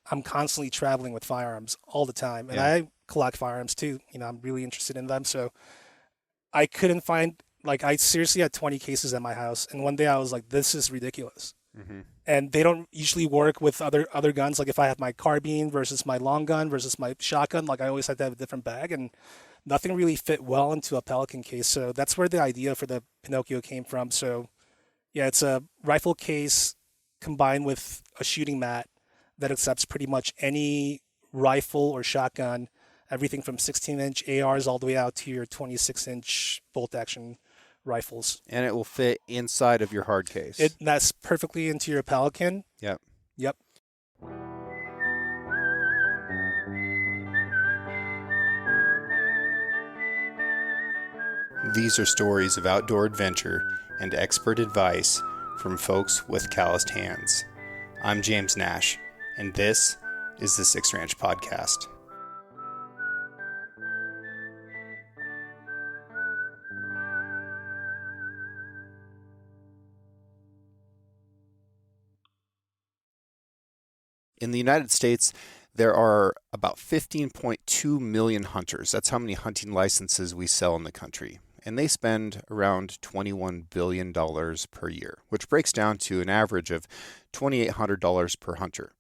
I'm constantly traveling with firearms all the time, and Yeah. I collect firearms too. I'm really interested in them. So I couldn't find like I seriously had 20 cases at my house, and one day I was like, this is ridiculous. Hmm. And they don't usually work with other guns. Like if I have my carbine versus my long gun versus my shotgun, like I always had to have a different bag, and nothing really fit well into a Pelican case. So that's where the idea for the Pinocchio came from. So yeah, it's a rifle case combined with a shooting mat that accepts pretty much any rifle or shotgun, everything from 16-inch ARs all the way out to your 26-inch bolt action rifles. And it will fit inside of your hard It case. That's perfectly into your Pelican. Yep. Yep. These are stories of outdoor adventure and expert advice from folks with calloused hands. I'm James Nash, and this is the Six Ranch Podcast. In the United States, there are about 15.2 million hunters. That's how many hunting licenses we sell in the country. And they spend around $21 billion per year, which breaks down to an average of $2,800 per hunter.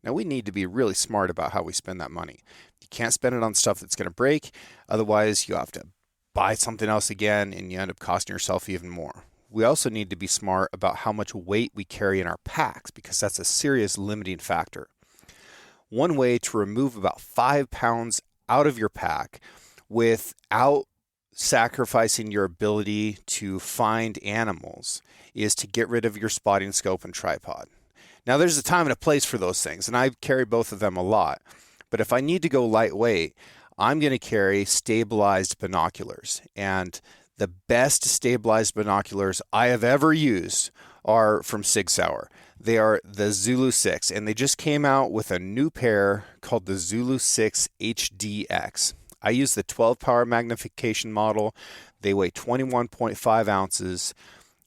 Now, we need to be really smart about how we spend that money. You can't spend it on stuff that's going to break. Otherwise, you have to buy something else again, and you end up costing yourself even more. We also need to be smart about how much weight we carry in our packs, because that's a serious limiting factor. One way to remove about 5 pounds out of your pack without sacrificing your ability to find animals is to get rid of your spotting scope and tripod. Now, there's a time and a place for those things, and I carry both of them a lot. But if I need to go lightweight, I'm going to carry stabilized binoculars. And the best stabilized binoculars I have ever used are from Sig Sauer. They are the Zulu 6, and they just came out with a new pair called the Zulu 6 HDX. I use the 12 power magnification model. They weigh 21.5 ounces,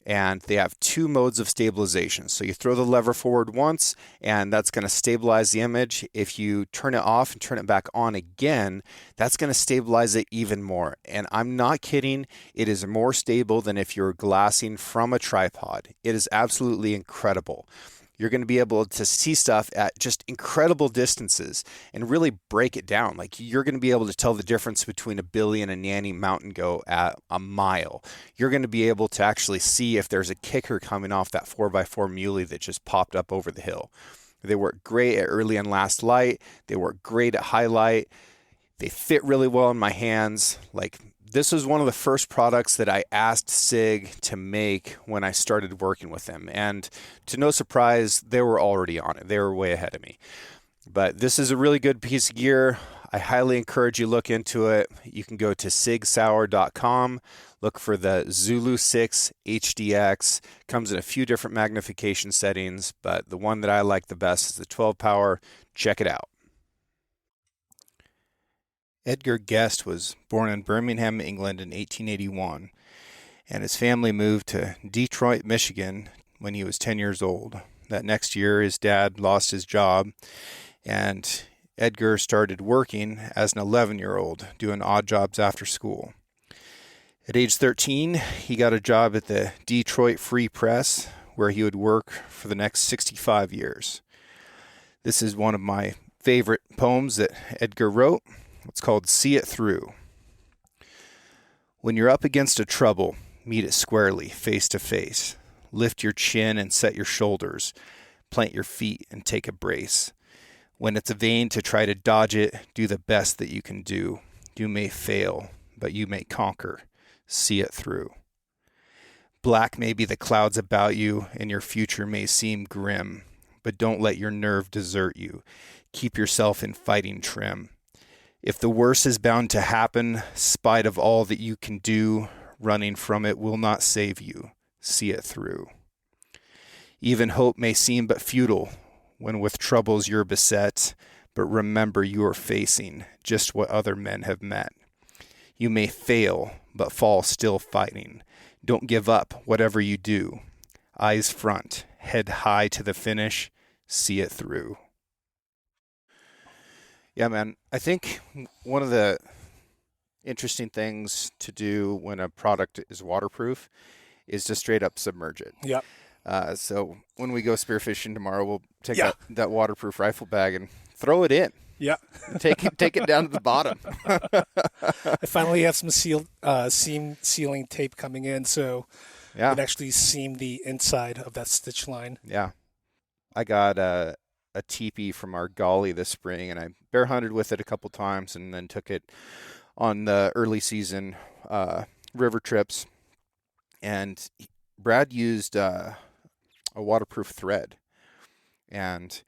and they have two modes of stabilization. So you throw the lever forward once, and that's going to stabilize the image. If you turn it off and turn it back on again, that's going to stabilize it even more. And I'm not kidding. It is more stable than if you're glassing from a tripod. It is absolutely incredible. You're going to be able to see stuff at just incredible distances and really break it down. Like, you're going to be able to tell the difference between a Billy and a Nanny mountain goat at a mile. You're going to be able to actually see if there's a kicker coming off that 4x4 muley that just popped up over the hill. They work great at early and last light. They work great at highlight. They fit really well in my hands. Like, this was one of the first products that I asked Sig to make when I started working with them. And to no surprise, they were already on it. They were way ahead of me. But this is a really good piece of gear. I highly encourage you to look into it. You can go to sigsauer.com, look for the Zulu 6 HDX. Comes in a few different magnification settings, but the one that I like the best is the 12 power. Check it out. Edgar Guest was born in Birmingham, England in 1881, and his family moved to Detroit, Michigan when he was 10 years old. That next year, his dad lost his job, and Edgar started working as an 11-year-old, doing odd jobs after school. At age 13, he got a job at the Detroit Free Press, where he would work for the next 65 years. This is one of my favorite poems that Edgar wrote. It's called See It Through. When you're up against a trouble, meet it squarely, face to face. Lift your chin and set your shoulders. Plant your feet and take a brace. When it's vain to try to dodge it, do the best that you can do. You may fail, but you may conquer. See it through. Black may be the clouds about you, and your future may seem grim, but don't let your nerve desert you. Keep yourself in fighting trim. If the worst is bound to happen, spite of all that you can do, running from it will not save you. See it through. Even hope may seem but futile when with troubles you're beset, but remember you are facing just what other men have met. You may fail, but fall still fighting. Don't give up, whatever you do. Eyes front, head high to the finish, see it through. Yeah, man. I think one of the interesting things to do when a product is waterproof is to straight up submerge it. Yep. So when we go spearfishing tomorrow, we'll take Yeah. that waterproof rifle bag and throw it in. Yeah. Take it down to the bottom. I finally have some seam sealing tape coming in, so Yeah, it actually seam the inside of that stitch line. yeah. I got a teepee from our gully this spring, and I bear hunted with it a couple times, and then took it on the early season river trips. And Brad used a waterproof thread, and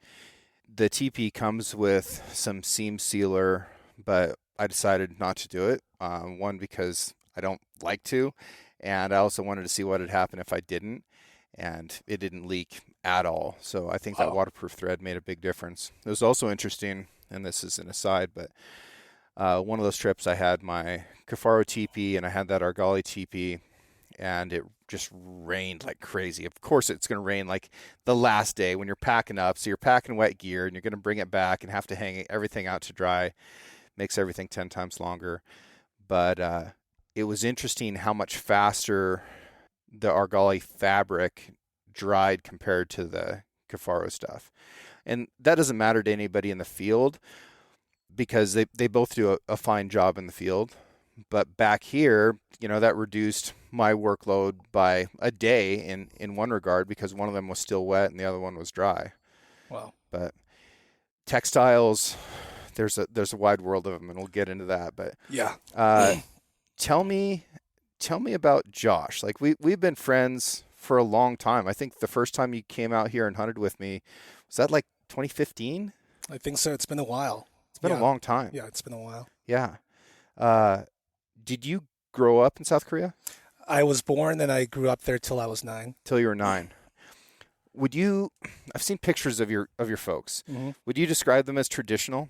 the TP comes with some seam sealer, but I decided not to do it. One, because I don't like to, and I also wanted to see what would happen if I didn't, and it didn't leak at all. So I think that Wow. waterproof thread made a big difference. It was also interesting, and this is an aside, but one of those trips I had my Cafaro TP and I had that Argali TP, and it just rained like crazy. Of course, it's going to rain like the last day when you're packing up. So you're packing wet gear and you're going to bring it back and have to hang everything out to dry. Makes everything 10 times longer. But it was interesting how much faster the Argali fabric dried compared to the Cafaro stuff. And that doesn't matter to anybody in the field because they both do a fine job in the field. But back here, that reduced my workload by a day in one regard because one of them was still wet and the other one was dry. Wow. But textiles, there's a wide world of them, and we'll get into that. But Yeah. tell me about Josh. Like we've been friends for a long time. I think the first time you came out here and hunted with me, was that like 2015? I think so. It's been a while. It's been a long time. Yeah, it's been a while. Yeah. Did you grow up in South Korea? I was born and I grew up there till I was 9. Till you were 9. I've seen pictures of your folks. Mm-hmm. Would you describe them as traditional?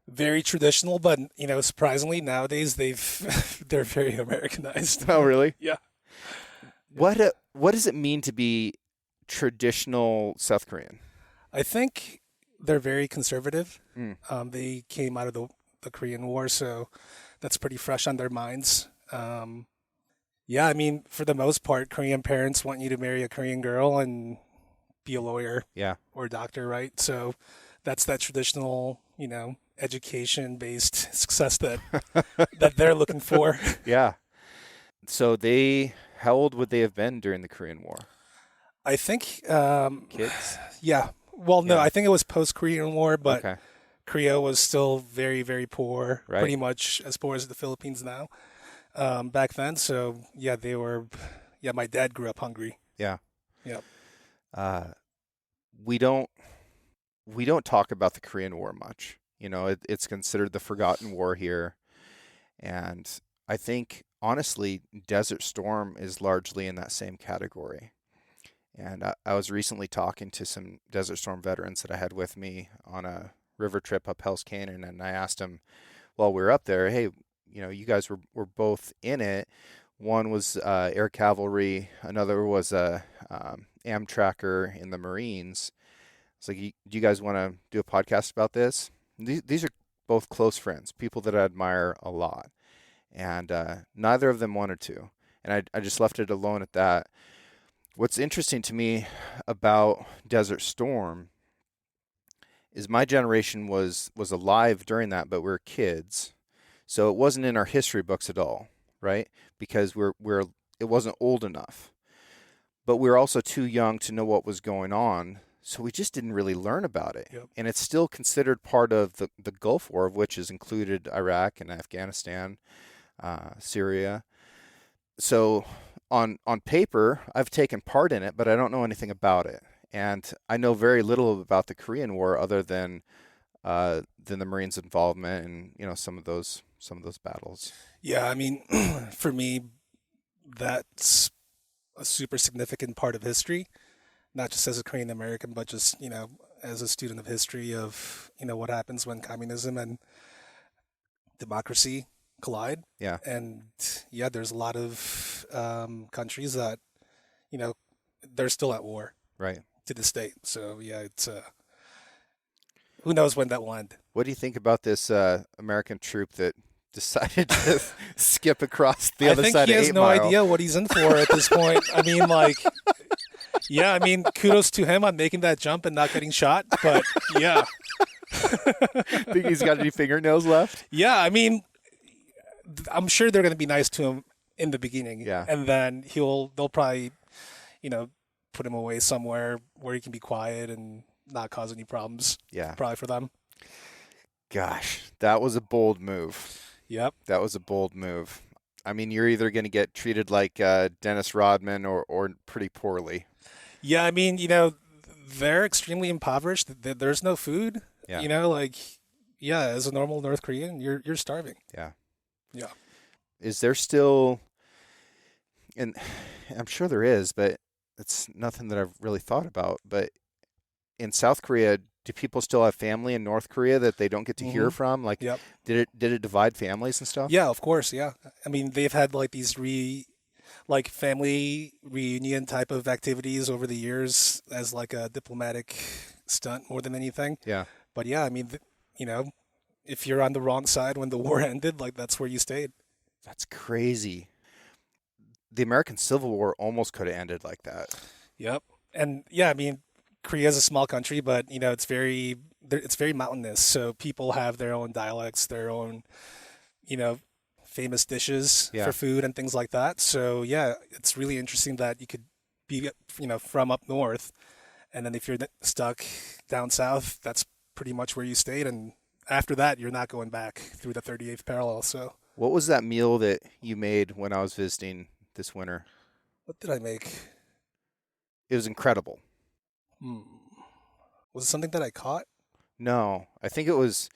Very traditional, but surprisingly nowadays they're very Americanized. Oh, really? Yeah. What does it mean to be traditional South Korean? I think they're very conservative. Mm. They came out of the Korean War, so that's pretty fresh on their minds. Yeah, I mean, for the most part, Korean parents want you to marry a Korean girl and be a lawyer Yeah. or a doctor, right? So that's that traditional, education-based success that they're looking for. Yeah. So how old would they have been during the Korean War? I think, Kids? yeah. Well, no, Yeah. I think it was post-Korean War, but Okay. Korea was still very, very poor, Right. pretty much as poor as the Philippines now back then. So, yeah, my dad grew up hungry. Yeah. Yep. We don't talk about the Korean War much. It's considered the forgotten war here. And I think, honestly, Desert Storm is largely in that same category. And I was recently talking to some Desert Storm veterans that I had with me on a river trip up Hell's Canyon, and I asked them while we were up there, hey, you guys were both in it. One was air cavalry, another was a Amtracker in the Marines. It's like, do you guys want to do a podcast about this? These are both close friends, people that I admire a lot, and neither of them wanted to, and I just left it alone at that. What's interesting to me about Desert Storm is my generation was alive during that, but we were kids, so it wasn't in our history books at all, right? Because it wasn't old enough, but we were also too young to know what was going on, so we just didn't really learn about it. Yep. And it's still considered part of the Gulf War, which has included Iraq and Afghanistan, Syria. So on paper, I've taken part in it, but I don't know anything about it. And I know very little about the Korean War other than the Marines' involvement and some of those battles. Yeah, I mean, for me, that's a super significant part of history, not just as a Korean American, but just, as a student of history of, what happens when communism and democracy collide. Yeah. And yeah, there's a lot of countries that, they're still at war Right. to this day. So yeah, it who knows when that will end. What do you think about this American troop that decided to skip across the I other think side he of has 8 no Mile? idea what he's in for at this point. I mean, like, yeah, I mean, kudos to him on making that jump and not getting shot. But yeah, Think he's got any fingernails left? yeah, I mean, I'm sure they're going to be nice to him in the beginning. Yeah. And then they'll probably, you know, put him away somewhere where he can be quiet and not cause any problems. Yeah. Probably for them. Gosh, that was a bold move. Yep. That was a bold move. I mean, you're either going to get treated like Dennis Rodman or pretty poorly. Yeah, I mean, they're extremely impoverished. There's no food. Yeah. Like, yeah, as a normal North Korean, you're starving. Yeah. Yeah. Is there still, and I'm sure there is, but it's nothing that I've really thought about, but in South Korea, do people still have family in North Korea that they don't get to hear from? Like, Yep. did it divide families and stuff? Yeah, of course. Yeah. I mean, they've had like these family reunion type of activities over the years as like a diplomatic stunt more than anything. Yeah. But yeah, I mean, if you're on the wrong side when the war ended, like that's where you stayed. That's crazy. The American Civil War almost could have ended like that. Yep. And yeah, I mean, Korea is a small country, but it's very mountainous. So people have their own dialects, their own, famous dishes Yeah. for food and things like that. So yeah, it's really interesting that you could be, from up north, and then if you're stuck down south, that's pretty much where you stayed. And after that, you're not going back through the 38th parallel. So What was that meal that you made when I was visiting this winter? what did I make? It was incredible. Was it something that I caught? No, I think it was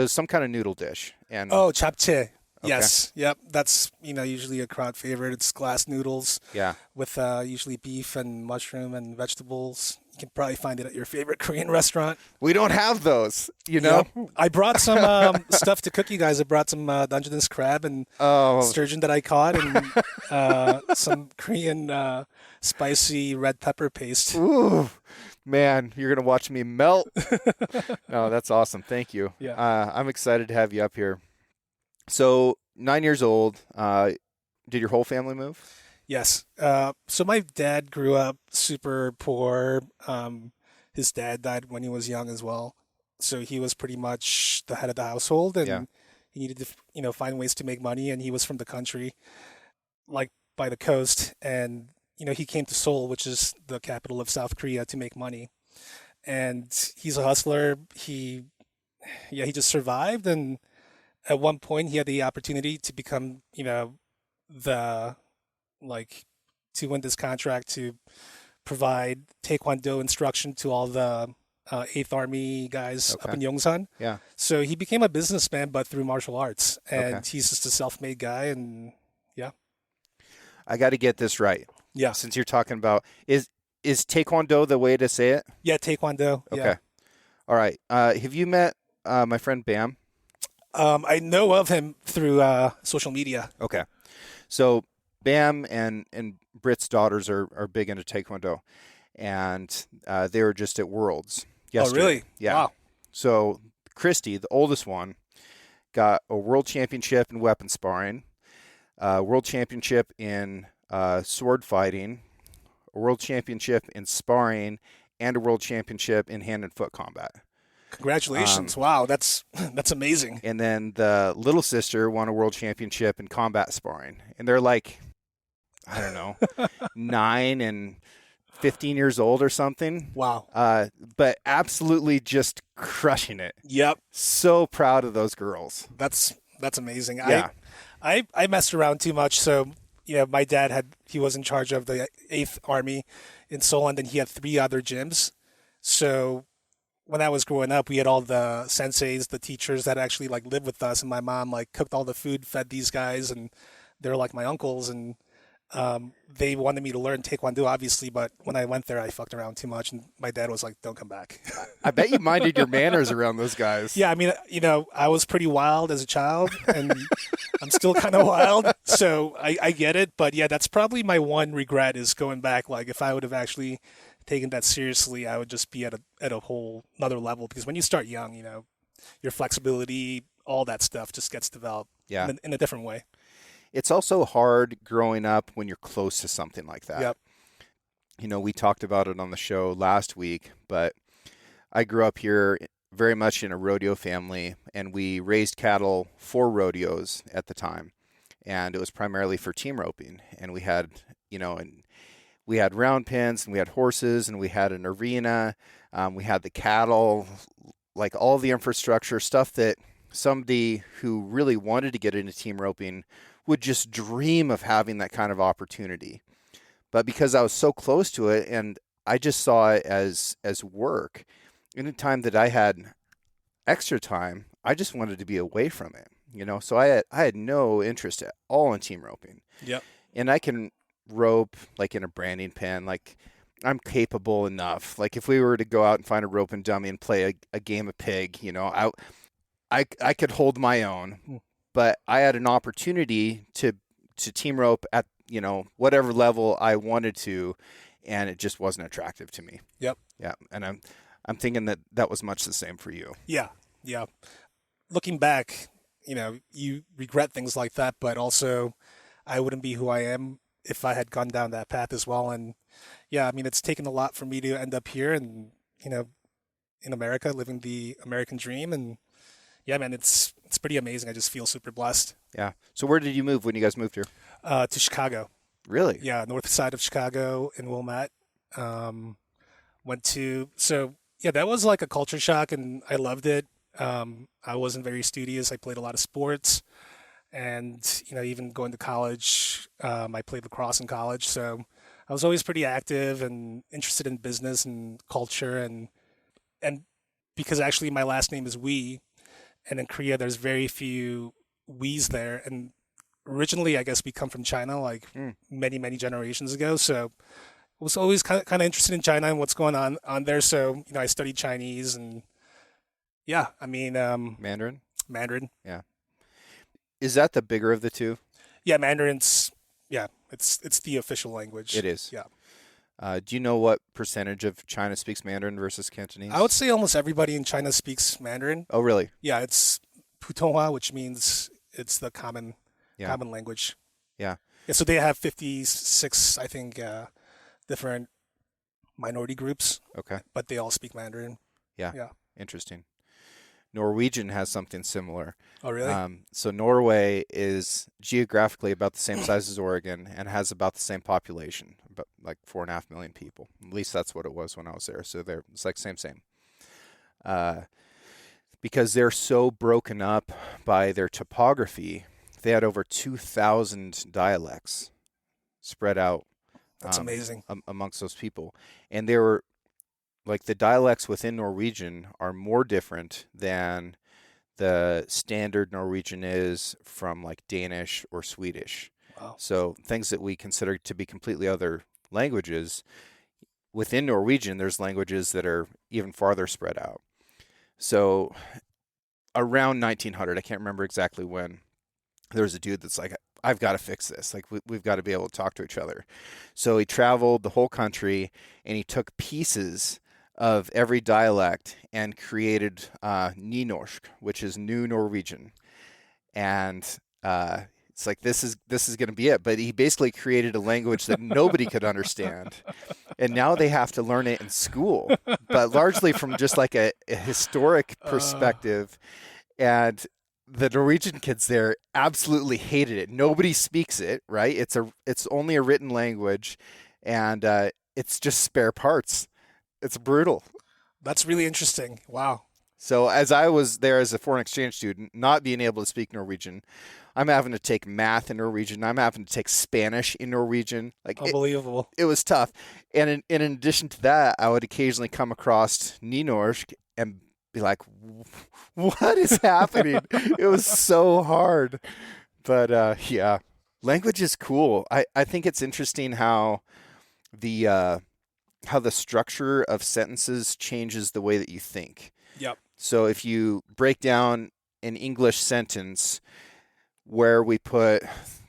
some kind of noodle dish. And Oh, japchae. Yes. Yep. That's, usually a crowd favorite. It's glass noodles yeah, with usually beef and mushroom and vegetables. You can probably find it at your favorite Korean restaurant. we don't have those, you know? Yep. I brought some stuff to cook you guys. I brought some Dungeness crab and Oh, sturgeon that I caught and some Korean spicy red pepper paste. ooh, man, you're going to watch me melt. No, that's awesome. Thank you. Yeah. I'm excited to have you up here. So, 9 years old, did your whole family move? Yes. So my dad grew up super poor. His dad died when he was young as well. So he was pretty much the head of the household, and Yeah. he needed to, find ways to make money. And he was from the country, like by the coast. And, he came to Seoul, which is the capital of South Korea, to make money. And he's a hustler. He just survived. And at one point he had the opportunity to become, to win this contract to provide Taekwondo instruction to all the 8th Army guys up Okay. in Yongsan. Yeah. So he became a businessman, but through martial arts. And Okay. he's just a self-made guy. And I got to get this right. yeah. Since you're talking about, is Taekwondo the way to say it? Yeah, Taekwondo. Okay. Yeah. All right. Have you met my friend Bam? I know of him through social media. Okay. So Bam and Britt's daughters are big into Taekwondo, and they were just at Worlds yesterday. Oh, really? Yeah. Wow. So Christy, the oldest one, got a world championship in weapon sparring, a world championship in sword fighting, a world championship in sparring, and a world championship in hand and foot combat. Congratulations. Wow, that's amazing. And then the little sister won a world championship in combat sparring. And they're like, I don't know, 9 and 15 years old or something. Wow. But absolutely just crushing it. Yep. So proud of those girls. That's amazing. Yeah. I messed around too much. So my dad he was in charge of the 8th Army in Seoul, and then he had 3 other gyms. So when I was growing up, we had all the senseis, the teachers that actually like lived with us, and my mom like cooked all the food, fed these guys, and they're like my uncles, and they wanted me to learn Taekwondo, obviously, but when I went there, I fucked around too much, and my dad was like, "Don't come back." I bet you minded your manners around those guys. Yeah, I mean, I was pretty wild as a child, and I'm still kind of wild, so I get it. But yeah, that's probably my one regret is going back. Like, if I would have actually taken that seriously, I would just be at a whole another level. Because when you start young, your flexibility, all that stuff just gets developed Yeah. in a different way. It's also hard growing up when you're close to something like that. Yep. We talked about it on the show last week, but I grew up here very much in a rodeo family, and we raised cattle for rodeos at the time. And it was primarily for team roping. And we had, and we had round pens, and we had horses, and we had an arena. We had the cattle, like all the infrastructure stuff that somebody who really wanted to get into team roping would just dream of having that kind of opportunity. But because I was so close to it and I just saw it as work, anytime that I had extra time, I just wanted to be away from it. So I had no interest at all in team roping. Yep. And I can rope like in a branding pen, like I'm capable enough. Like if we were to go out and find a rope and dummy and play a game of pig, I could hold my own. But I had an opportunity to team rope at whatever level I wanted to, and it just wasn't attractive to me. Yep. Yeah, and I'm thinking that was much the same for you. Yeah. Yeah. Looking back, you regret things like that, but also I wouldn't be who I am if I had gone down that path as well. And yeah, I mean, it's taken a lot for me to end up here and, in America, living the American dream. And yeah, man, it's pretty amazing. I just feel super blessed. Yeah. So where did you move when you guys moved here? To Chicago. Really? Yeah, north side of Chicago in Wilmette. So yeah, that was like a culture shock, and I loved it. I wasn't very studious. I played a lot of sports, and even going to college, I played lacrosse in college. So I was always pretty active and interested in business and culture, and because actually my last name is Whi, and in Korea there's very few Wis there, and originally I guess we come from China like many generations ago. So I was always kind of interested in China and what's going on there. So I studied Chinese and yeah, I mean Mandarin? Mandarin. Yeah. Is that the bigger of the two? Yeah, Mandarin's it's the official language. It is. Yeah. Do you know what percentage of China speaks Mandarin versus Cantonese? I would say almost everybody in China speaks Mandarin. Oh, really? Yeah, it's Putonghua, which means it's the common Yeah. language. Yeah. Yeah, so they have 56, I think, different minority groups, Okay. but they all speak Mandarin. Yeah. Yeah. Interesting. Norwegian has something similar. Oh, really? So Norway is geographically about the same size as Oregon and has about the same population, about like 4.5 million people. At least that's what it was when I was there. So it's like same. Because they're so broken up by their topography, they had over 2,000 dialects spread out. That's amazing. Amongst those people. And they were like the dialects within Norwegian are more different than the standard Norwegian is from like Danish or Swedish. Wow. So things that we consider to be completely other languages, within Norwegian, there's languages that are even farther spread out. So around 1900, I can't remember exactly when, there was a dude that's like, I've got to fix this. Like we've got to be able to talk to each other. So he traveled the whole country and he took pieces of every dialect and created Nynorsk, which is New Norwegian. And it's like this is going to be it. But he basically created a language that nobody could understand. And now they have to learn it in school, but largely from just like a historic perspective. And the Norwegian kids there absolutely hated it. Nobody speaks it, right? It's only a written language, and it's just spare parts. It's brutal. That's really interesting. Wow. So as I was there as a foreign exchange student, not being able to speak Norwegian, I'm having to take math in Norwegian. I'm having to take Spanish in Norwegian. Like Unbelievable. It was tough. And in addition to that, I would occasionally come across Nynorsk and be like, what is happening? It was so hard. But yeah, language is cool. I think it's interesting how the structure of sentences changes the way that you think. Yep. So if you break down an English sentence where we put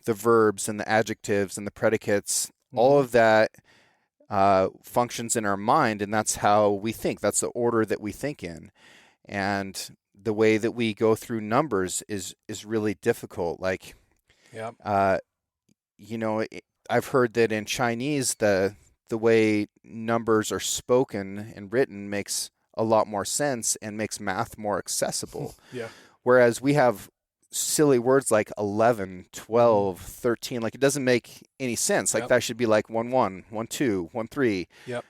the verbs and the adjectives and the predicates, all of that functions in our mind, and that's how we think. That's the order that we think in. And the way that we go through numbers is really difficult. Like, Yeah. uh, I've heard that in Chinese, the way numbers are spoken and written makes a lot more sense and makes math more accessible. Yeah. Whereas we have silly words like 11, 12, 13. Like, it doesn't make any sense. Like, Yep. that should be like 1, 1, 1, 2, 1, 3. Yep.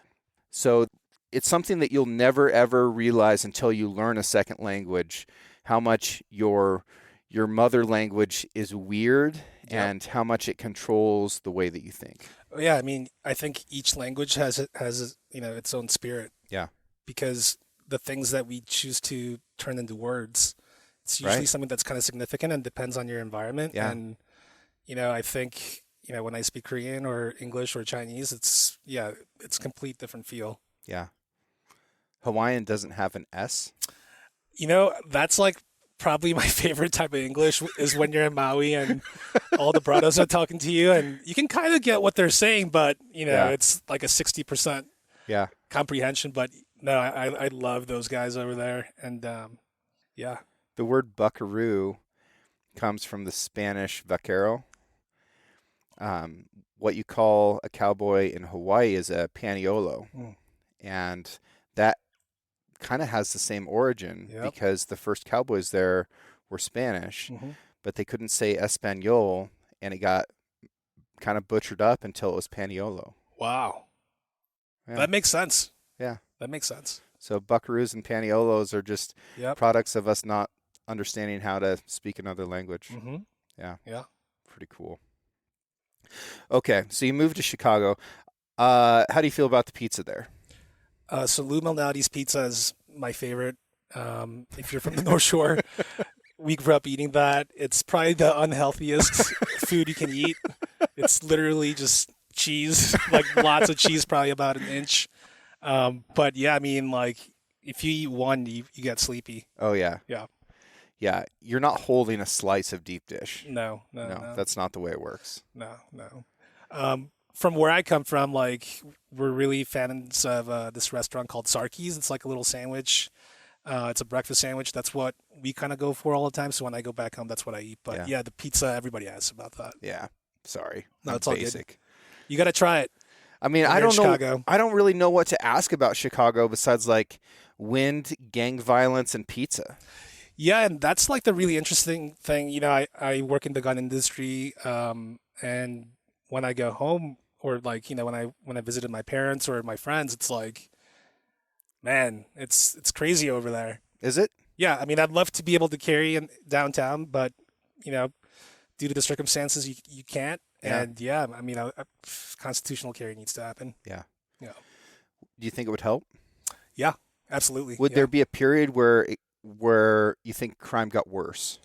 So it's something that you'll never, ever realize until you learn a second language, how much your mother language is weird and how much it controls the way that you think. Yeah, I mean, I think each language has its own spirit. Yeah. Because the things that we choose to turn into words, it's usually Right. something that's kind of significant and depends on your environment. Yeah. And I think when I speak Korean or English or Chinese, it's complete different feel. Yeah. Hawaiian doesn't have an S. That's like probably my favorite type of English is when you're in Maui and all the brados are talking to you and you can kind of get what they're saying, but Yeah. it's like a 60% Yeah. comprehension. But no, I love those guys over there. And yeah. The word buckaroo comes from the Spanish vaquero. What you call a cowboy in Hawaii is a paniolo. Mm. And that kind of has the same origin Yep. because the first cowboys there were Spanish, Mm-hmm. but they couldn't say Espanol, and it got kind of butchered up until it was paniolo. Wow. Yeah. That makes sense. Yeah. That makes sense. So buckaroos and paniolos are just Yep. products of us not understanding how to speak another language. Mm-hmm. Yeah. Yeah. Pretty cool. Okay, so you moved to Chicago. How do you feel about the pizza there? So Lou Malnati's pizza is my favorite. If you're from the North Shore, we grew up eating that. It's probably the unhealthiest food you can eat. It's literally just cheese, like lots of cheese, probably about an inch. But yeah, I mean, like if you eat one, you get sleepy. Oh, yeah. Yeah. Yeah, you're not holding a slice of deep dish. No, That's not the way it works. no. From where I come from, like we're really fans of this restaurant called Sarki's. It's like a little sandwich. It's a breakfast sandwich. That's what we kind of go for all the time. So when I go back home, that's what I eat. But yeah, the pizza, everybody asks about that. Yeah. Sorry. No, I'm it's all good. basic. You got to try it. I mean, When I you're in don't know. Chicago. I don't really know what to ask about Chicago besides like wind, gang violence, and pizza. Yeah, and that's like the really interesting thing. I work in the gun industry, and when I go home or like when I visited my parents or my friends, it's like, man, it's crazy over there. Is it? Yeah, I mean, I'd love to be able to carry in downtown, but due to the circumstances, you can't. Yeah. And yeah, I mean, constitutional carry needs to happen. Yeah. Yeah. Do you think it would help? Yeah, absolutely. Would Yeah. there be a period where you think crime got worse?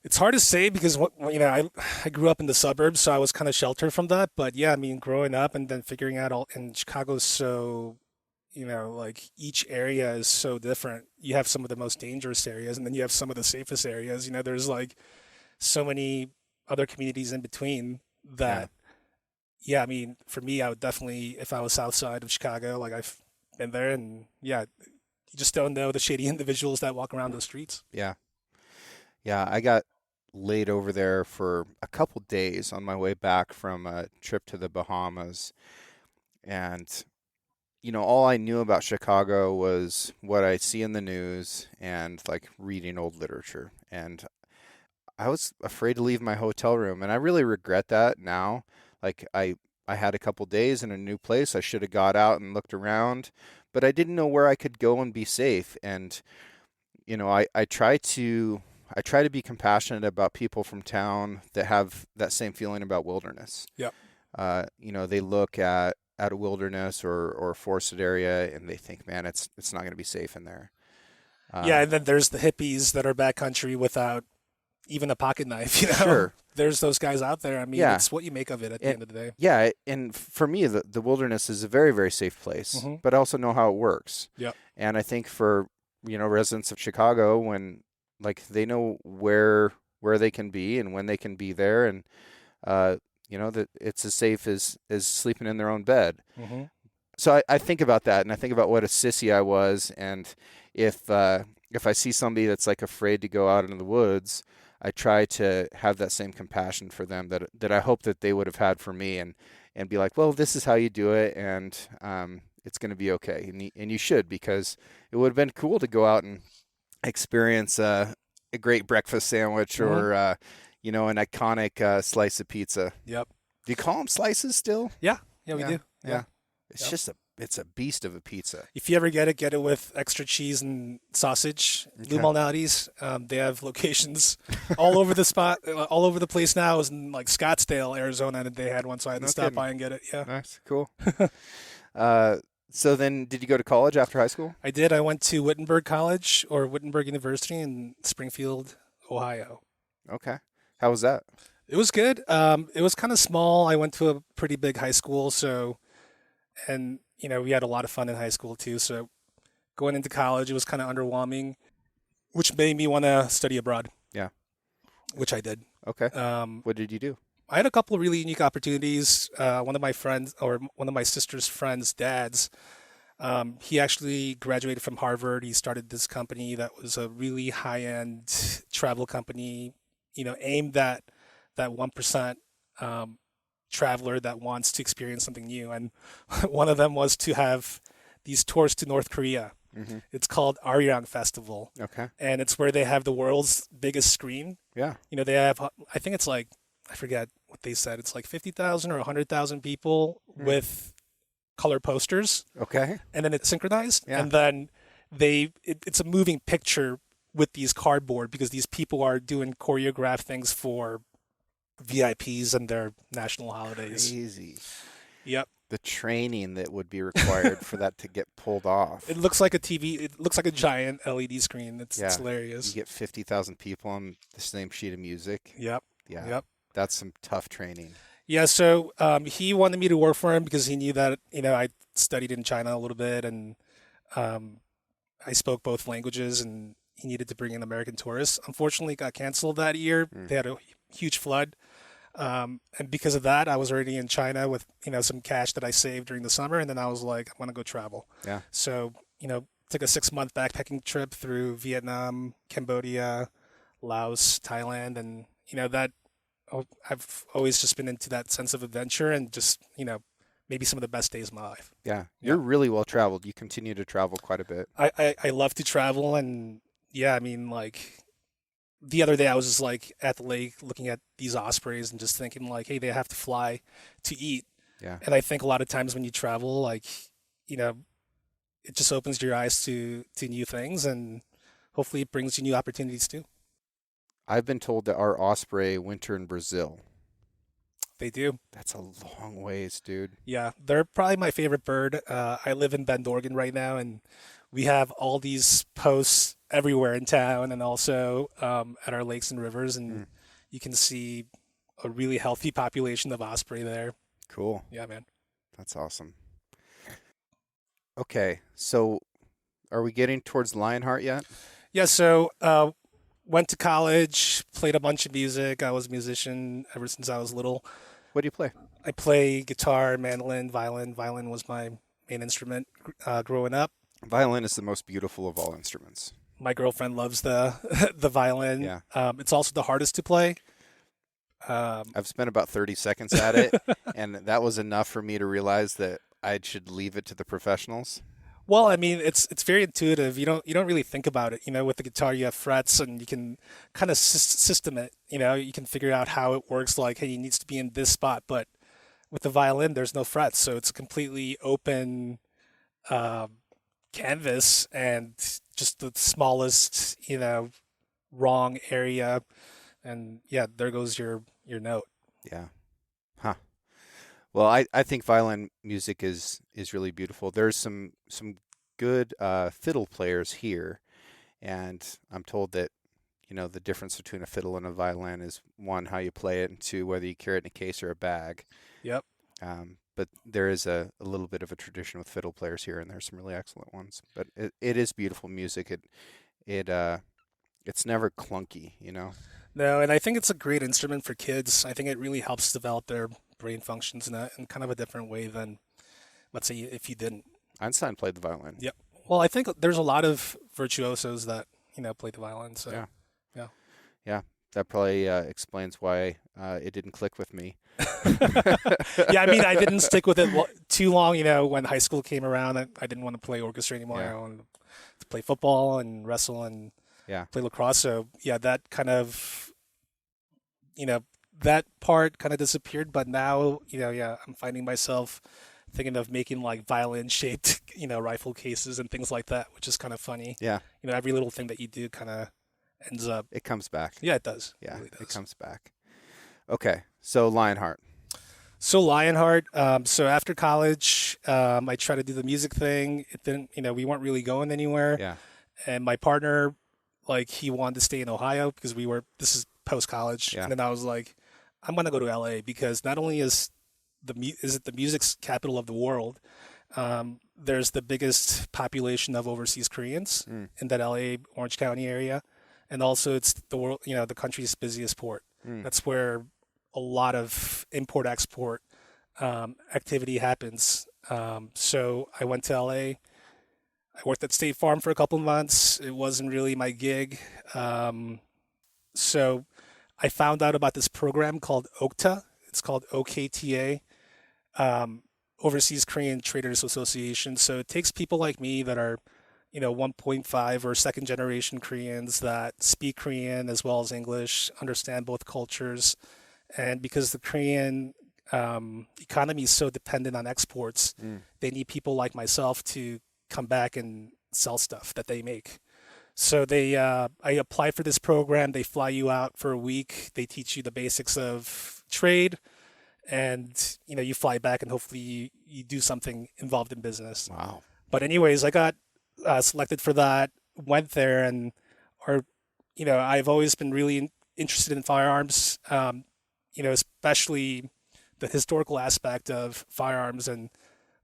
It's hard to say because I grew up in the suburbs, so I was kind of sheltered from that. But yeah, I mean, growing up and then figuring out all in Chicago's so, like each area is so different. You have some of the most dangerous areas, and then you have some of the safest areas. There's like so many other communities in between that. Yeah, I mean, for me, I would definitely, if I was south side of Chicago, like I've been there, and yeah, you just don't know the shady individuals that walk around those streets. Yeah. Yeah, I got laid over there for a couple days on my way back from a trip to the Bahamas. And, all I knew about Chicago was what I see in the news and like reading old literature. And I was afraid to leave my hotel room. And I really regret that now. Like I had a couple days in a new place. I should have got out and looked around, but I didn't know where I could go and be safe. And, I try to be compassionate about people from town that have that same feeling about wilderness. Yep. They look at a wilderness or a forested area and they think, man, it's not going to be safe in there. Yeah, and then there's the hippies that are backcountry without even a pocket knife. Sure. There's those guys out there. I mean, Yeah. it's what you make of it at the end of the day. Yeah, and for me, the wilderness is a very, very safe place, Mhm. but I also know how it works. Yep. And I think for, residents of Chicago, when like they know where they can be and when they can be there, and that it's as safe as sleeping in their own bed. Hmm. So I think about that, and I think about what a sissy I was, and if I see somebody that's like afraid to go out into the woods, I try to have that same compassion for them that I hope that they would have had for me, and be like, well, this is how you do it, and it's going to be okay, and you should, because it would have been cool to go out and experience a great breakfast sandwich, Hmm. or an iconic slice of pizza. Yep. Do you call them slices still? Yeah. Yeah, we Yeah, do. Yeah. yeah. It's Yep. just it's a beast of a pizza. If you ever get it with extra cheese and sausage. Lou Okay. Malnati's, they have locations all over the spot, all over the place now. I was in like Scottsdale, Arizona, and they had one, so I had to No stop kidding. by and get it. Yeah, Nice, cool. uh, so then, did you go to college after high school? I did. I went to Wittenberg College or Wittenberg University in Springfield, Ohio. Okay. How was that? It was good. It was kind of small. I went to a pretty big high school, so and we had a lot of fun in high school too. So going into college, it was kind of underwhelming, which made me want to study abroad, Yeah. which I did. Okay. Um, What did you do? I had a couple of really unique opportunities. One of my friends, or one of my sister's friends' dads, he actually graduated from Harvard. He started this company that was a really high-end travel company, aimed at that 1% traveler that wants to experience something new. And one of them was to have these tours to North Korea. Mm-hmm. It's called Arirang Festival, Okay. and it's where they have the world's biggest screen. Yeah. They have, I think it's like, I forget what they said. It's like 50,000 or 100,000 people with color posters, Okay. and then it's synchronized. Yeah. And then it's a moving picture with these cardboard because these people are doing choreographed things for VIPs and their national holidays. Crazy. Yep. The training that would be required for that to get pulled off. It looks like a TV. It looks like a giant LED screen. It's Yeah. hilarious. You get 50,000 people on the same sheet of music. Yep. Yeah. Yep. That's some tough training. Yeah, so he wanted me to work for him because he knew that I studied in China a little bit, and I spoke both languages, and he needed to bring in American tourists. Unfortunately, it got canceled that year. They had a huge flood, and because of that, I was already in China with some cash that I saved during the summer, and then I was like, I want to go travel. Yeah. So took a 6-month backpacking trip through Vietnam, Cambodia, Laos, Thailand, and that. I've always just been into that sense of adventure and just, maybe some of the best days of my life. Yeah. You're really well traveled. You continue to travel quite a bit. I love to travel, and yeah, I mean, like the other day I was just like at the lake looking at these ospreys and just thinking like, hey, they have to fly to eat. Yeah. And I think a lot of times when you travel, like, it just opens your eyes to new things, and hopefully it brings you new opportunities too. I've been told that our osprey winter in Brazil. They do. That's a long ways, dude. Yeah, they're probably my favorite bird. I live in Bend, Oregon right now, and we have all these posts everywhere in town and also at our lakes and rivers, and you can see a really healthy population of osprey there. Cool. Yeah, man. That's awesome. Okay, so are we getting towards Lionheart yet? Yeah, so went to college, played a bunch of music. I was a musician ever since I was little. What do you play? I play guitar, mandolin, violin. Violin was my main instrument growing up. Violin is the most beautiful of all instruments. My girlfriend loves the the violin. Yeah. It's also the hardest to play. I've spent about 30 seconds at it, and that was enough for me to realize that I should leave it to the professionals. Well, I mean, it's very intuitive. You don't really think about it. With the guitar, you have frets, and you can kind of system it. You can figure out how it works. Like, hey, it needs to be in this spot. But with the violin, there's no frets, so it's a completely open canvas, and just the smallest, wrong area, and yeah, there goes your note. Yeah. Huh. Well, I think violin music is really beautiful. There's some good fiddle players here, and I'm told that the difference between a fiddle and a violin is, one, how you play it, and two, whether you carry it in a case or a bag. Yep. But there is a little bit of a tradition with fiddle players here, and there's some really excellent ones. But it is beautiful music. It's never clunky. No, and I think it's a great instrument for kids. I think it really helps develop their brain functions in kind of a different way than, let's say, if you didn't. Einstein played the violin. Yep. Well, I think there's a lot of virtuosos that, play the violin. So, Yeah. yeah. Yeah. That probably explains why it didn't click with me. Yeah, I mean, I didn't stick with it too long, when high school came around. I didn't want to play orchestra anymore. Yeah. I wanted to play football and wrestle and Yeah. play lacrosse. So, yeah, that kind of, you know, that part kind of disappeared. But now, yeah, I'm finding myself thinking of making like violin shaped, rifle cases and things like that, which is kind of funny. Yeah. Every little thing that you do kind of ends up. It comes back. Yeah, it does. Yeah. It really It does. comes back. Okay. So Lionheart. So Lionheart. So after college, I tried to do the music thing. It didn't. We weren't really going anywhere. Yeah. And my partner, like, he wanted to stay in Ohio because we were. This is post college, Yeah. and then I was like, I'm gonna go to LA because not only is it the music's capital of the world. There's the biggest population of overseas Koreans Mm. in that LA Orange County area, and also it's the world, the country's busiest port. Mm. That's where a lot of import export activity happens. So I went to LA. I worked at State Farm for a couple of months. It wasn't really my gig. So I found out about this program called OKTA. It's called OKTA, Overseas Korean Traders Association. So it takes people like me that are, 1.5 or second generation Koreans that speak Korean as well as English, understand both cultures. And because the Korean economy is so dependent on exports, Mm. they need people like myself to come back and sell stuff that they make. So I applied for this program. They fly you out for a week. They teach you the basics of trade, and you fly back, and hopefully you do something involved in business. Wow. But anyways, I got selected for that. Went there, and or I've always been really interested in firearms. Especially the historical aspect of firearms and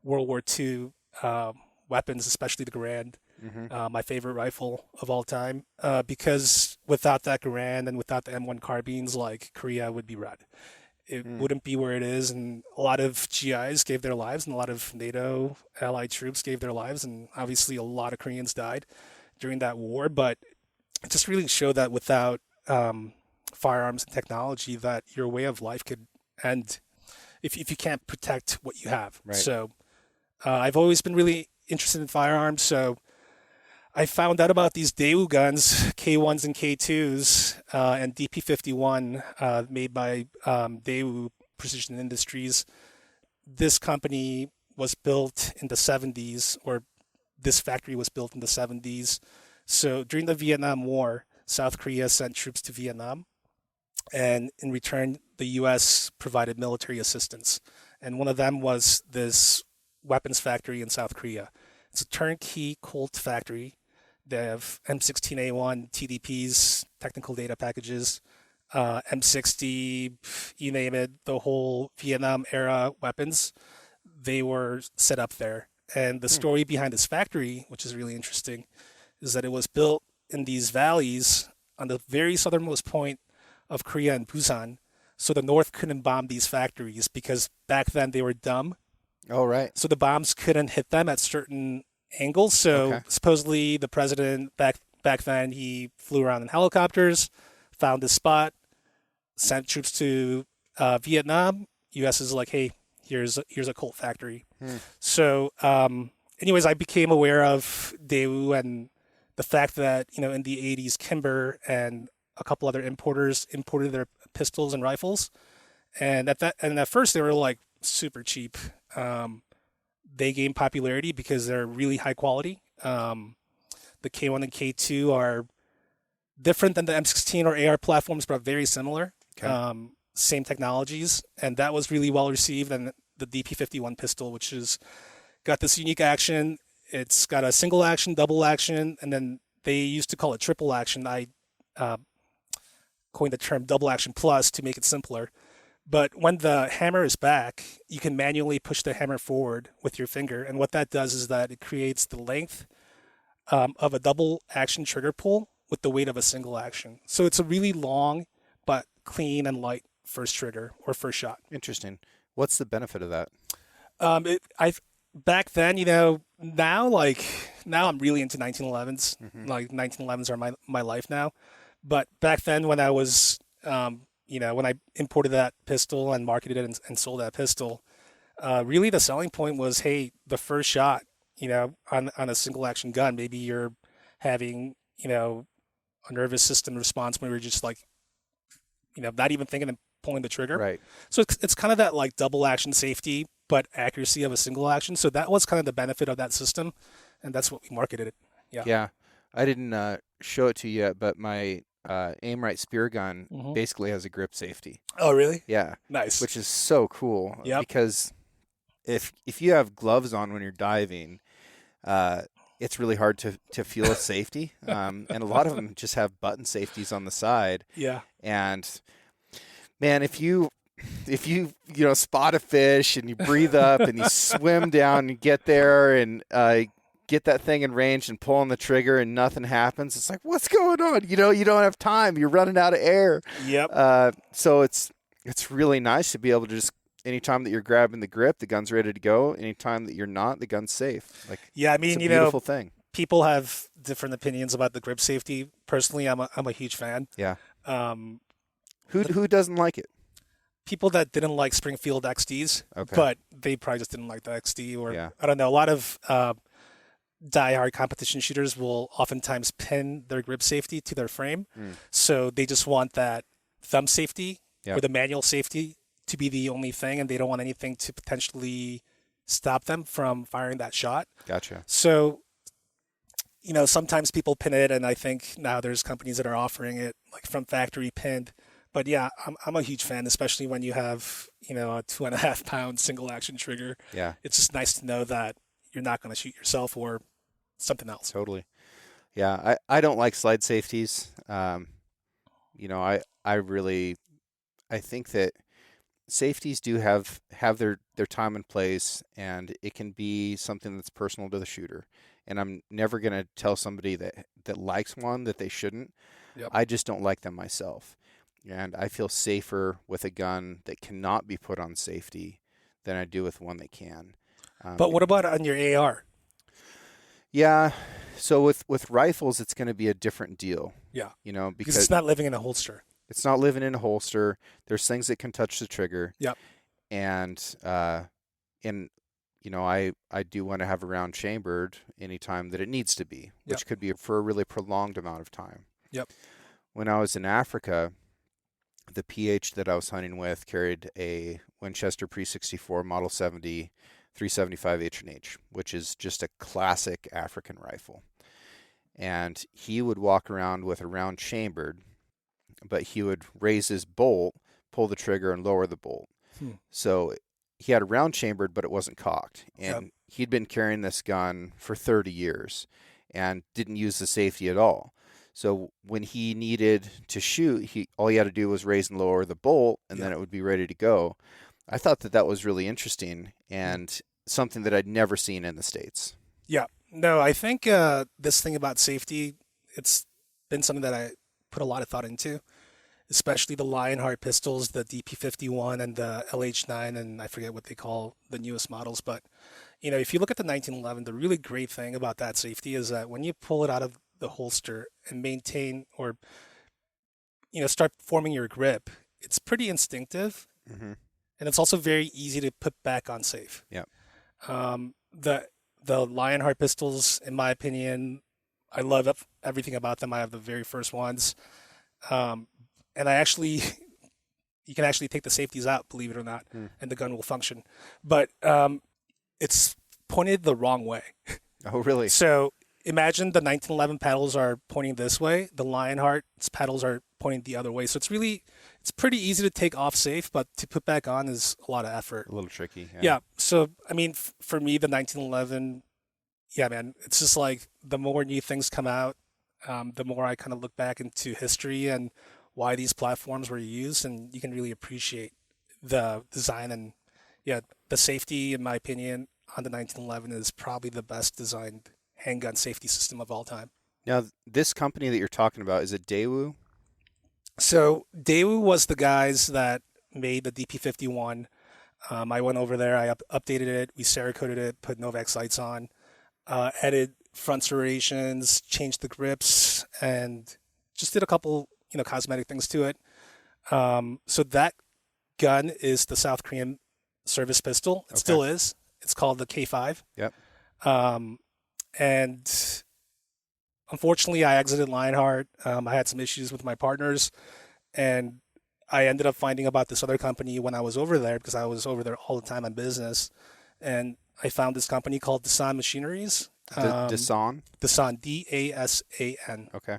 World War II weapons, especially the Garand. Mm-hmm. My favorite rifle of all time, because without that Garand and without the M1 carbines, like, Korea would be red. It Mm. wouldn't be where it is, and a lot of GIs gave their lives, and a lot of NATO allied troops gave their lives, and obviously a lot of Koreans died during that war. But it just really showed that without firearms and technology, that your way of life could end if you can't protect what you have. Right. So I've always been really interested in firearms, so I found out about these Daewoo guns, K1s and K2s, and DP51, made by Daewoo Precision Industries. This company was built in the 70s, or this factory was built in the 70s. So during the Vietnam War, South Korea sent troops to Vietnam, and in return, the U.S. provided military assistance. And one of them was this weapons factory in South Korea. It's a turnkey Colt factory. They have M16A1, TDPs, technical data packages, M60, you name it, the whole Vietnam era weapons, they were set up there. And the Hmm. story behind this factory, which is really interesting, is that it was built in these valleys on the very southernmost point of Korea and Busan. So the North couldn't bomb these factories because back then they were dumb. Oh, right. So the bombs couldn't hit them at certain angles. So Okay. supposedly the president back then, he flew around in helicopters, found this spot, sent troops to Vietnam. U.S. is like, hey, here's a Colt factory. Hmm. So, anyways, I became aware of Daewoo and the fact that in the 80s, Kimber and a couple other importers imported their pistols and rifles, and at first they were like super cheap. They gained popularity because they're really high quality. The K1 and K2 are different than the M16 or AR platforms, but very similar. Okay. Same technologies, and that was really well received. And the DP51 pistol, which is got this unique action. It's got a single action, double action, and then they used to call it triple action. I coined the term double action plus to make it simpler. But when the hammer is back, you can manually push the hammer forward with your finger. And what that does is that it creates the length of a double action trigger pull with the weight of a single action. So it's a really long but clean and light first trigger or first shot. Interesting. What's the benefit of that? I back then, now I'm really into 1911s. Hmm. Like 1911s are my life now. But back then, when I was, when I imported that pistol and marketed it and sold that pistol, really the selling point was, hey, the first shot, on a single action gun, maybe you're having, a nervous system response when you're just like, not even thinking of pulling the trigger. Right. So it's kind of that like double action safety, but accuracy of a single action. So that was kind of the benefit of that system, and that's what we marketed it. Yeah. Yeah. I didn't show it to you yet, but my aim right spear gun Hmm. basically has a grip safety. Oh, really? Yeah. Nice. Which is so cool. Yep. Because if you have gloves on when you're diving, it's really hard to feel a safety. And a lot of them just have button safeties on the side. Yeah. And man, if you spot a fish and you breathe up and you swim down and get there and get that thing in range and pull on the trigger and nothing happens, it's like, what's going on? You don't have time. You're running out of air. Yep. So it's really nice to be able to just, anytime that you're grabbing the grip, the gun's ready to go. Anytime that you're not, the gun's safe. Like, Yeah. I it's mean, a beautiful thing. people have different opinions about the grip safety. Personally, I'm a huge fan. Yeah. Um, Who doesn't like it? People that didn't like Springfield XDs, Okay. but they probably just didn't like the XD, or Yeah. I don't know. A lot of die-hard competition shooters will oftentimes pin their grip safety to their frame, so they just want that thumb safety Yep. or the manual safety to be the only thing, and they don't want anything to potentially stop them from firing that shot. Gotcha. So, sometimes people pin it, and I think now there's companies that are offering it like from factory pinned. But yeah, I'm a huge fan, especially when you have, a 2.5 pound single action trigger. Yeah. It's just nice to know that you're not going to shoot yourself or something else. Totally. Yeah. I don't like slide safeties. I think that safeties do have their time and place, and it can be something that's personal to the shooter. And I'm never going to tell somebody that likes one that they shouldn't. Yep. I just don't like them myself. And I feel safer with a gun that cannot be put on safety than I do with one that can. But what about on your AR? Yeah. So with rifles, it's going to be a different deal. Yeah. Because it's not living in a holster. it's not living in a holster. There's things that can touch the trigger. Yep. And I do want to have a round chambered anytime that it needs to be, which Yep. could be for a really prolonged amount of time. Yep. When I was in Africa, the PH that I was hunting with carried a Winchester Pre-64 Model 70 375 H&H, which is just a classic African rifle. And he would walk around with a round chambered, but he would raise his bolt, pull the trigger, and lower the bolt. So he had a round chambered, but it wasn't cocked. And he'd been carrying this gun for 30 years and didn't use the safety at all. So when he needed to shoot, all he had to do was raise and lower the bolt, and then it would be ready to go. I thought that was really interesting and something that I'd never seen in the States. Yeah. No, I think this thing about safety, it's been something that I put a lot of thought into, especially the Lionheart pistols, the DP51 and the LH9, and I forget what they call the newest models. But, if you look at the 1911, the really great thing about that safety is that when you pull it out of the holster and maintain or, start forming your grip, it's pretty instinctive. Mm-hmm. And it's also very easy to put back on safe. Yeah. The Lionheart pistols, in my opinion, I love everything about them. I have the very first ones. And you can actually take the safeties out, believe it or not, and the gun will function. But it's pointed the wrong way. Oh, really? So imagine the 1911 paddles are pointing this way. The Lionheart's paddles are pointing the other way. So it's pretty easy to take off safe, but to put back on is a lot of effort. A little tricky. Yeah. So, I mean, for me, the 1911, yeah, man, it's just like the more new things come out, the more I kind of look back into history and why these platforms were used, and you can really appreciate the design. And yeah, the safety, in my opinion, on the 1911 is probably the best designed handgun safety system of all time. Now, this company that you're talking about, is it Daewoo? So Daewoo was the guys that made the DP51. I went over there, I updated it, we Cerakoted it, put Novak sights on, added front serrations, changed the grips, and just did a couple, cosmetic things to it. So that gun is the South Korean service pistol. It Okay. still is. It's called the K5. Yep. Um, and unfortunately, I exited Lionheart. I had some issues with my partners, and I ended up finding about this other company when I was over there because I was over there all the time on business. And I found this company called Dasan Machineries. Dasan. Dasan, Dasan. Okay.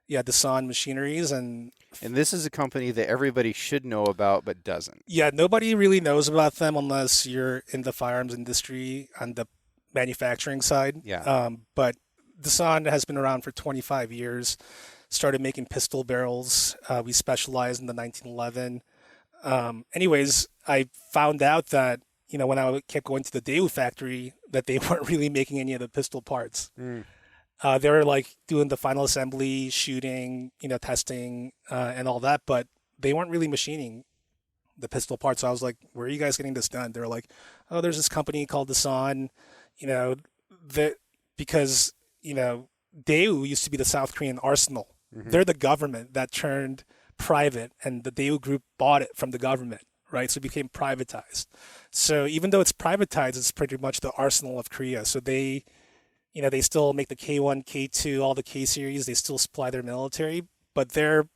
Yeah, Dasan Machineries. And And this is a company that everybody should know about but doesn't. yeah, nobody really knows about them unless you're in the firearms industry on the manufacturing side. Yeah. But Dasan has been around for 25 years. Started making pistol barrels. We specialized in the 1911. Anyways, I found out that when I kept going to the Daewoo factory, that they weren't really making any of the pistol parts. Mm. They were like doing the final assembly, shooting, testing, and all that, but they weren't really machining the pistol parts. So I was like, "Where are you guys getting this done?" They were like, "Oh, there's this company called Dasan, you know, that because Daewoo used to be the South Korean arsenal. Hmm. They're the government that turned private, and the Daewoo Group bought it from the government, right? So it became privatized. So even though it's privatized, it's pretty much the arsenal of Korea. So they still make the K1, K2, all the K series. They still supply their military, but they're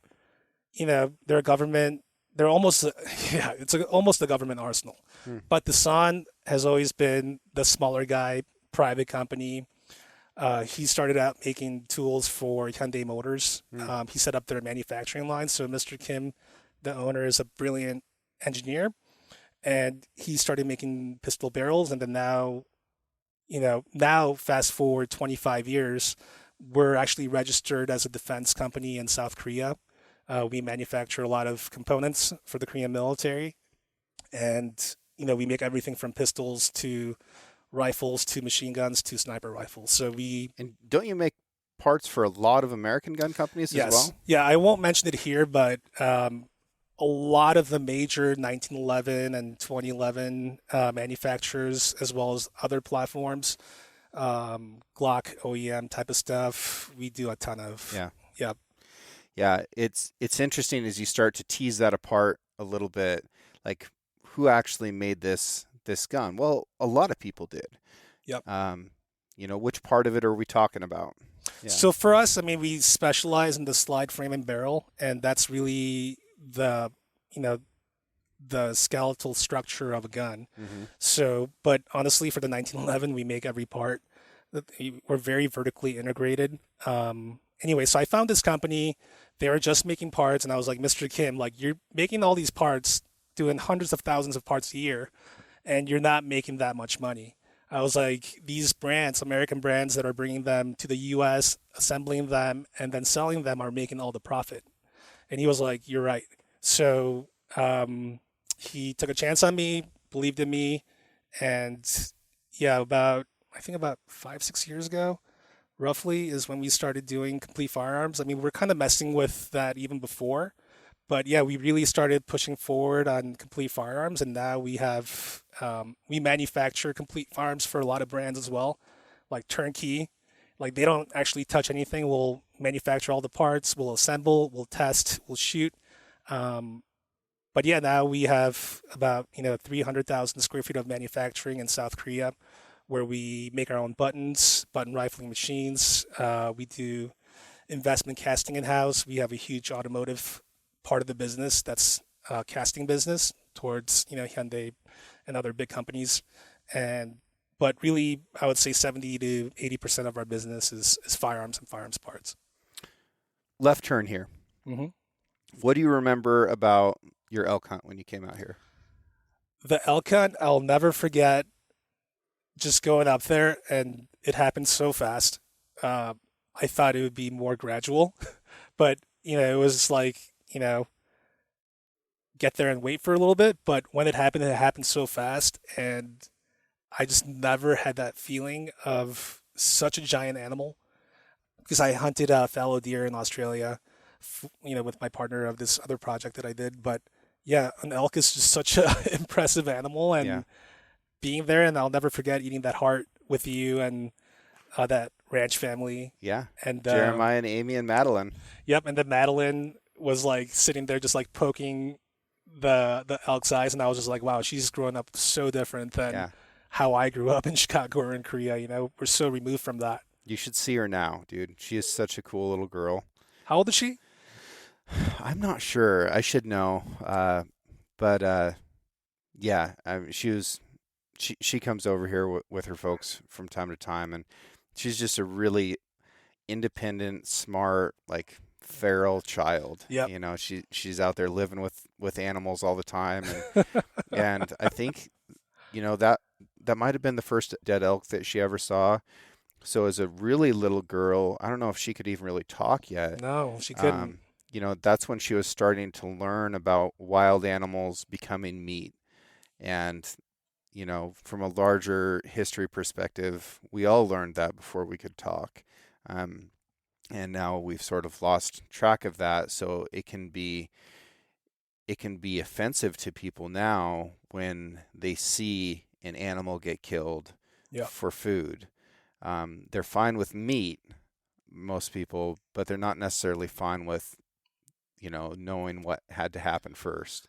a government. They're almost, yeah, almost a government arsenal. Mm. But the San has always been the smaller guy, private company. He started out making tools for Hyundai Motors. Mm. He set up their manufacturing line. So Mr. Kim, the owner, is a brilliant engineer, and he started making pistol barrels. And then now fast forward 25 years, we're actually registered as a defense company in South Korea. We manufacture a lot of components for the Korean military, and we make everything from pistols to rifles to machine guns to sniper rifles. So And don't you make parts for a lot of American gun companies as yes, well? yeah, I won't mention it here, but a lot of the major 1911 and 2011 manufacturers, as well as other platforms, Glock OEM type of stuff, we do a ton of. Yeah. Yeah. Yeah, it's interesting as you start to tease that apart a little bit, like who actually made this gun? Well, a lot of people did. Yep. Which part of it are we talking about? Yeah. So for us, I mean, we specialize in the slide frame and barrel, and that's really you know, the skeletal structure of a gun. Hmm. So, but honestly, for the 1911, we make every part. We're very vertically integrated. Anyway, so I found this company. They were just making parts, and I was like, Mr. Kim, like you're making all these parts, doing hundreds of thousands of parts a year, and you're not making that much money. I was like, these brands, American brands that are bringing them to the US, assembling them, and then selling them are making all the profit. And he was like, you're right. So he took a chance on me, believed in me, and yeah, I think about 5, 6 years ago, roughly, is when we started doing complete firearms. I mean, we're kind of messing with that even before, but yeah, we really started pushing forward on complete firearms, and now we manufacture complete firearms for a lot of brands as well, like turnkey. Like they don't actually touch anything. We'll manufacture all the parts, we'll assemble, we'll test, we'll shoot. Um, but yeah, now we have about 300,000 square feet of manufacturing in South Korea, where we make our own buttons, button rifling machines. We do investment casting in house. We have a huge automotive part of the business that's casting business towards Hyundai and other big companies. And but really, I would say 70 to 80% of our business is firearms and firearms parts. Left turn here. Hmm. What do you remember about your elk hunt when you came out here? The elk hunt, I'll never forget just going up there, and it happened so fast. I thought it would be more gradual, but it was like get there and wait for a little bit. But when it happened so fast, and I just never had that feeling of such a giant animal because I hunted fallow deer in Australia with my partner of this other project that I did. But yeah, an elk is just such a impressive animal, Yeah. and being there, and I'll never forget eating that heart with you and that ranch family. Yeah. And Jeremiah and Amy and Madeline. yep, and then Madeline was like sitting there just like poking the elk's eyes, and I was just like, wow, she's growing up so different than Yeah. how I grew up in Chicago or in Korea. We're so removed from that. You should see her now, dude. She is such a cool little girl. How old is she? I'm not sure. I should know. But yeah, she comes over here with her folks from time to time, and she's just a really independent, smart, like feral child. Yep. She's out there living with animals all the time, and I think that might have been the first dead elk that she ever saw. So as a really little girl, I don't know if she could even really talk yet. No, she couldn't. That's when she was starting to learn about wild animals becoming meat. And, from a larger history perspective, we all learned that before we could talk. And now we've sort of lost track of that. So it can be offensive to people now when they see an animal get killed Yeah. for food. They're fine with meat, most people, but they're not necessarily fine with, knowing what had to happen first.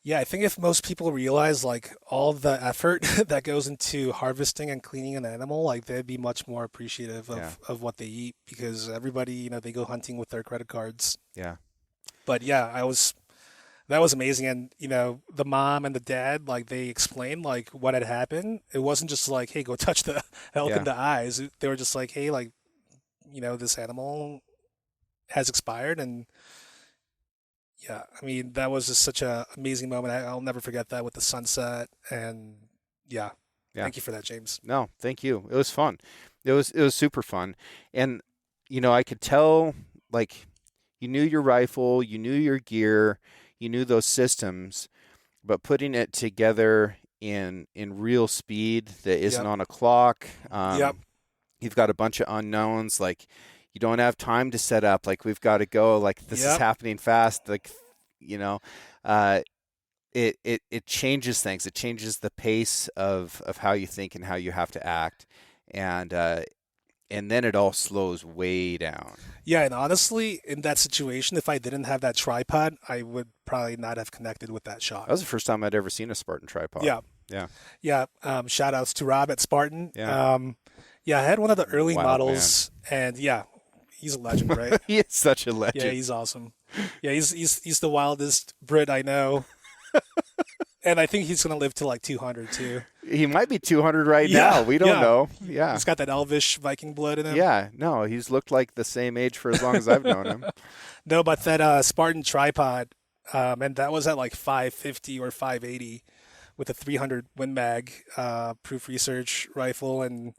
Yeah, I think if most people realize like all the effort that goes into harvesting and cleaning an animal, like they'd be much more appreciative Yeah. of what they eat, because everybody, they go hunting with their credit cards. Yeah. But yeah, that was amazing. And, the mom and the dad, like they explained like what had happened. It wasn't just like, hey, go touch the elk Yeah. in the eyes. They were just like, hey, like, this animal has expired. And yeah, I mean, that was just such a amazing moment. I'll never forget that with the sunset. And yeah, Yeah. thank you for that, James. No, thank you. It was fun. It was super fun. And, I could tell, like, you knew your rifle, you knew your gear, you knew those systems, but putting it together in real speed that isn't Yep. on a clock. Yep. You've got a bunch of unknowns, like you don't have time to set up, like we've got to go, like this is Yep. happening fast, like it changes things. It changes the pace of how you think and how you have to act, and then it all slows way down. Yeah, and honestly, in that situation, if I didn't have that tripod, I would probably not have connected with that shot. That was the first time I'd ever seen a Spartan tripod. Yeah. Yeah. Yeah. Shout outs to Rob at Spartan. Yeah. Yeah, I had one of the early Wild models, and yeah, he's a legend, right? He is such a legend. Yeah, he's awesome. Yeah, he's the wildest Brit I know. And I think he's gonna live to like 200 too. He might be 200 right Yeah, now. We don't yeah. know. Yeah. He's got that elvish Viking blood in him. Yeah. No, he's looked like the same age for as long as I've known him. No, but that Spartan tripod, and that was at like 550 or 580 with a 300 Win Mag proof research rifle. And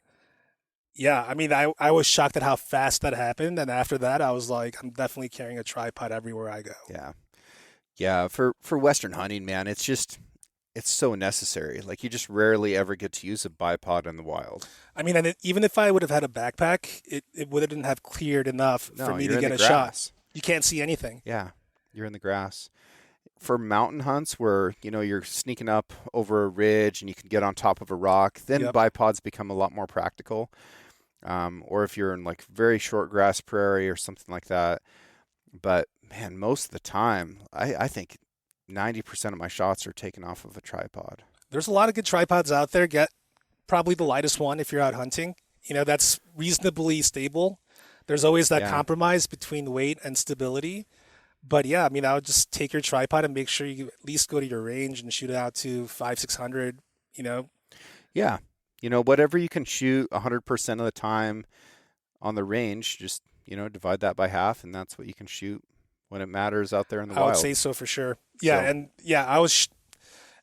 yeah, I mean, I was shocked at how fast that happened. And after that, I was like, I'm definitely carrying a tripod everywhere I go. Yeah. Yeah. For Western hunting, man, it's so necessary. Like you just rarely ever get to use a bipod in the wild. I mean, and even if I would have had a backpack, it wouldn't have cleared enough for me you're to in get the a shot. grass. You can't see anything. Yeah. You're in the grass. For mountain hunts where, you're sneaking up over a ridge and you can get on top of a rock, then Yep. bipods become a lot more practical. Or if you're in like very short grass prairie or something like that. But man, most of the time, I think 90% of my shots are taken off of a tripod. There's a lot of good tripods out there. Get probably the lightest one if you're out hunting. That's reasonably stable. There's always that Yeah. compromise between weight and stability. But yeah, I mean, I would just take your tripod and make sure you at least go to your range and shoot it out to 500-600, Yeah. Whatever you can shoot 100% of the time on the range, just, divide that by half, and that's what you can shoot when it matters out there in the I wild. would say so for sure. Yeah, So- and yeah, I was,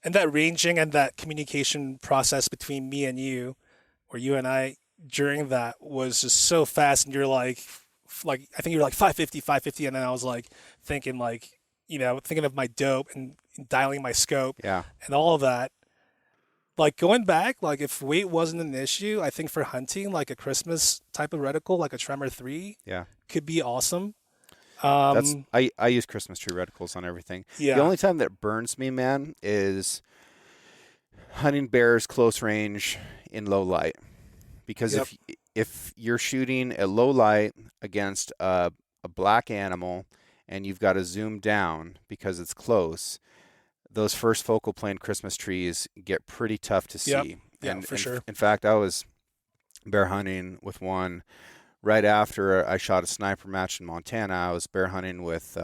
and that ranging and that communication process between me and you, or you and I, during that was just so fast. And you're like I think you're like 550, and then I was like thinking thinking of my dope and dialing my scope Yeah. and all of that. Like going back, like if weight wasn't an issue, I think for hunting, like a Christmas type of reticle, like a Tremor 3, Yeah. could be awesome. That's Um, I use Christmas tree reticles on everything. The yeah. only time that burns me, man, is hunting bears close range in low light. Because Yep. if you're shooting at low light against a black animal and you've got to zoom down because it's close, those first focal plane Christmas trees get pretty tough to Yep. see. Yeah, And for sure. in fact, I was bear hunting with one right after I shot a sniper match in Montana. I was bear hunting with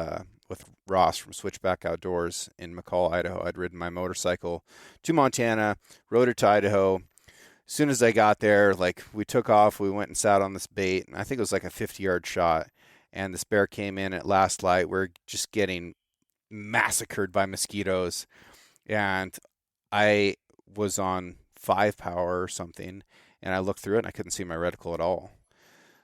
Ross from Switchback Outdoors in McCall, Idaho. I'd ridden my motorcycle to Montana, rode it to Idaho. As soon as I got there, like we took off, we went and sat on this bait, and I think it was like a 50-yard shot. And this bear came in at last light. We're just getting massacred by mosquitoes, and I was on 5 power or something, and I looked through it and I couldn't see my reticle at all.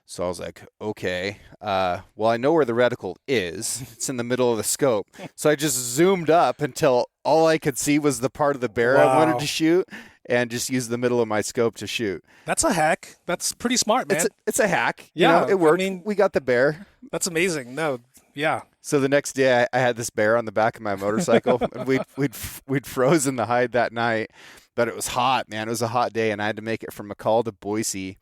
So I was like, okay, well, I know where the reticle is. It's in the middle of the scope. So I just zoomed up until all I could see was the part of the bear I wanted Wow. to shoot and just used the middle of my scope to shoot. That's a hack. That's pretty smart, man. It's a hack. Yeah, It I worked. mean, We got the bear. that's amazing. No, yeah. So the next day I had this bear on the back of my motorcycle and we'd frozen the hide that night, but it was hot, man. It was a hot day and I had to make it from McCall to Boise.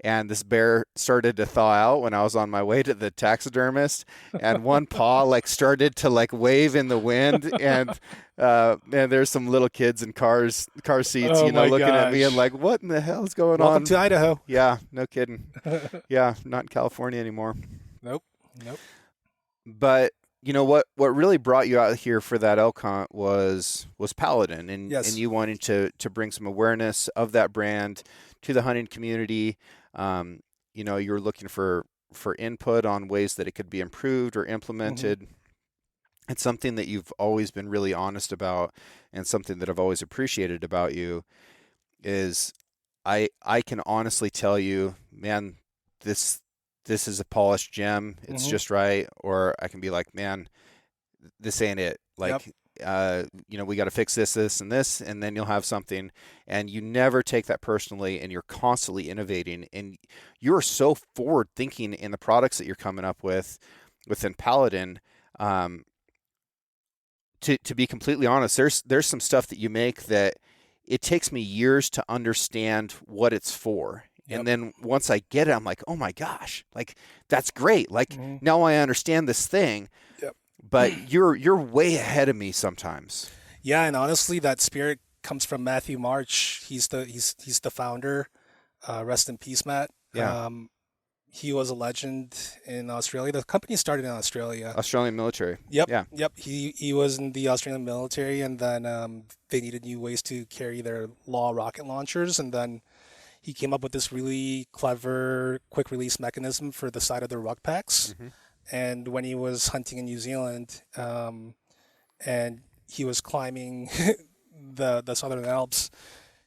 And this bear started to thaw out when I was on my way to the taxidermist, and one paw like started to like wave in the wind, and there's some little kids in car seats, Oh my looking at me and gosh. like, what in the hell is going Welcome on? to Idaho. Yeah, no kidding. Yeah, not in California anymore. Nope. Nope. But what really brought you out here for that elk hunt was Paladin, and Yes. you wanting to bring some awareness of that brand to the hunting community. You were looking for input on ways that it could be improved or Hmm. implemented. It's something that you've always been really honest about, and something that I've always appreciated about you is I can honestly tell you, man, this this is a polished gem. It's Hmm. just right. Or I can be like, man, this ain't it. Yep. Like, we got to fix this, and then you'll have something. And you never take that personally, and you're constantly innovating. And you're so forward thinking in the products that you're coming up with within Paladin. Um, to be completely honest, there's some stuff that you make that it takes me years to understand what it's for. Yep. And then once I get it, I'm like, oh my gosh, like that's great. Like Hmm. now I understand this thing, Yep. but you're way ahead of me sometimes. Yeah, and honestly, that spirit comes from Matthew March. He's the founder. Rest in peace, Matt. Yeah. He was a legend in Australia. The company started in Australia. Australian military. Yep, Yeah. yep. He was in the Australian military, and then they needed new ways to carry their Law rocket launchers, and then he came up with this really clever quick release mechanism for the side of the ruck packs. Hmm. And when he was hunting in New Zealand, and he was climbing the Southern Alps,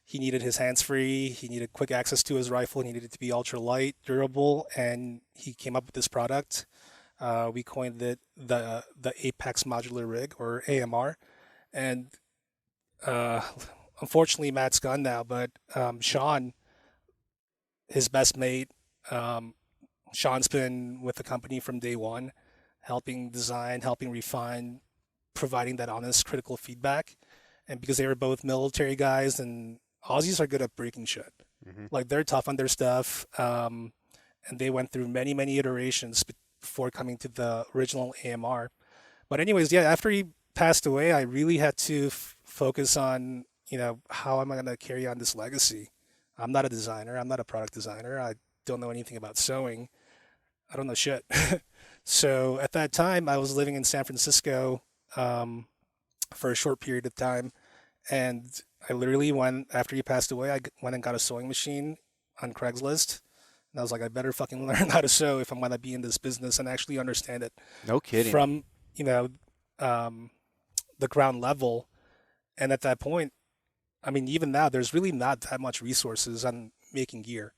he needed his hands free. He needed quick access to his rifle. He needed it to be ultra light, durable, and he came up with this product. We coined it the Apex Modular Rig, or AMR. And uh, unfortunately, Matt's gone now, but Sean, his best mate, um, Sean's been with the company from day one, helping design, helping refine, providing that honest, critical feedback. And because they were both military guys, and Aussies are good at breaking shit. Hmm. Like they're tough on their stuff, and they went through many, many iterations before coming to the original AMR. But anyways, yeah, after he passed away, I really had to focus on, how am I going to carry on this legacy? I'm not a designer. I'm not a product designer. I don't know anything about sewing. I don't know shit. So at that time, I was living in San Francisco um, for a short period of time, and I literally went after he passed away. Went and got a sewing machine on Craigslist, and I was like, I better fucking learn how to sew if I'm gonna be in this business and actually understand it No kidding. from you know um, the ground level. And at that point, I mean, even now, there's really not that much resources on making gear.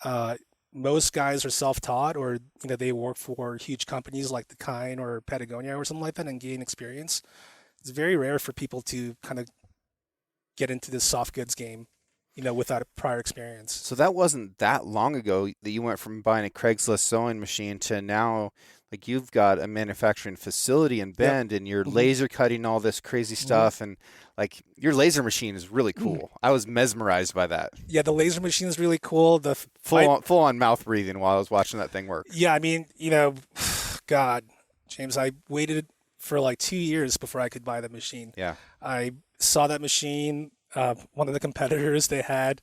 Uh, Most guys are self-taught, or they work for huge companies like the Kind or Patagonia or something like that and gain experience. It's very rare for people to kind of get into this soft goods game. without a prior experience. So that wasn't that long ago that you went from buying a Craigslist sewing machine to now, like you've got a manufacturing facility in Yep. Bend and you're hmm laser cutting all this crazy hmm stuff. And like your laser machine is really cool. I was mesmerized by that. Yeah, the laser machine is really cool. Full on mouth breathing while I was watching that thing work. Yeah, I mean, God, James, I waited for like 2 years before I could buy the machine. Yeah. I saw that machine. One of the competitors, they had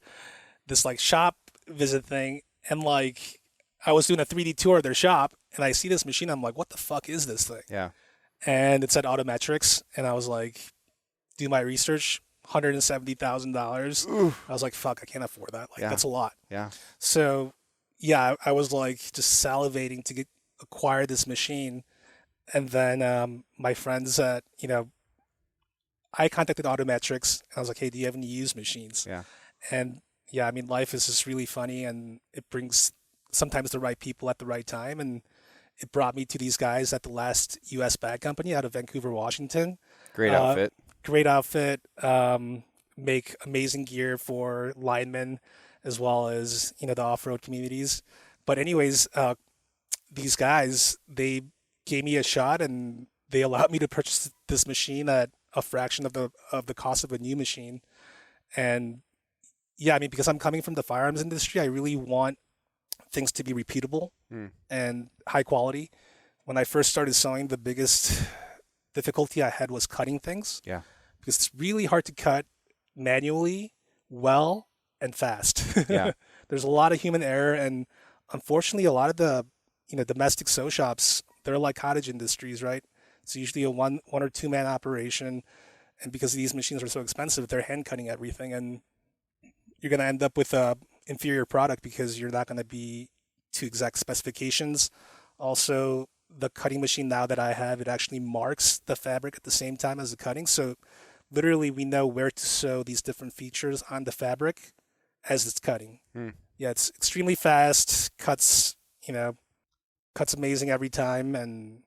this like shop visit thing, and like I was doing a 3D tour of their shop, and I see this machine. I'm like, what the fuck is this thing? Yeah. And it said Autometrics, and I was like, do my research. $170,000. I was like, fuck, I can't afford that. Like, Yeah. that's a lot. Yeah. So, yeah, I was like just salivating to acquire this machine. And then my friends I contacted Autometrics. And I was like, hey, do you have any used machines? Yeah. And yeah, I mean, life is just really funny, and it brings sometimes the right people at the right time. And it brought me to these guys at the last U.S. bag company out of Vancouver, Washington. Great outfit. Great outfit. Make amazing gear for linemen as well as the off-road communities. But anyways, these guys, they gave me a shot, and they allowed me to purchase this machine at a fraction of the cost of a new machine. And yeah, I mean, because I'm coming from the firearms industry, I really want things to be repeatable and high quality. When I first started sewing, the biggest difficulty I had was cutting things. Yeah. Because it's really hard to cut manually, well, and fast. Yeah. There's a lot of human error, and unfortunately, a lot of the domestic sew shops, they're like cottage industries, right? It's usually a one or two man operation, and because these machines are so expensive, they're hand cutting everything, and you're going to end up with a inferior product because you're not going to be to exact specifications. Also, the cutting machine now that I have, it actually marks the fabric at the same time as the cutting. So literally we know where to sew these different features on the fabric as it's cutting. Yeah, it's extremely fast, cuts amazing every time, and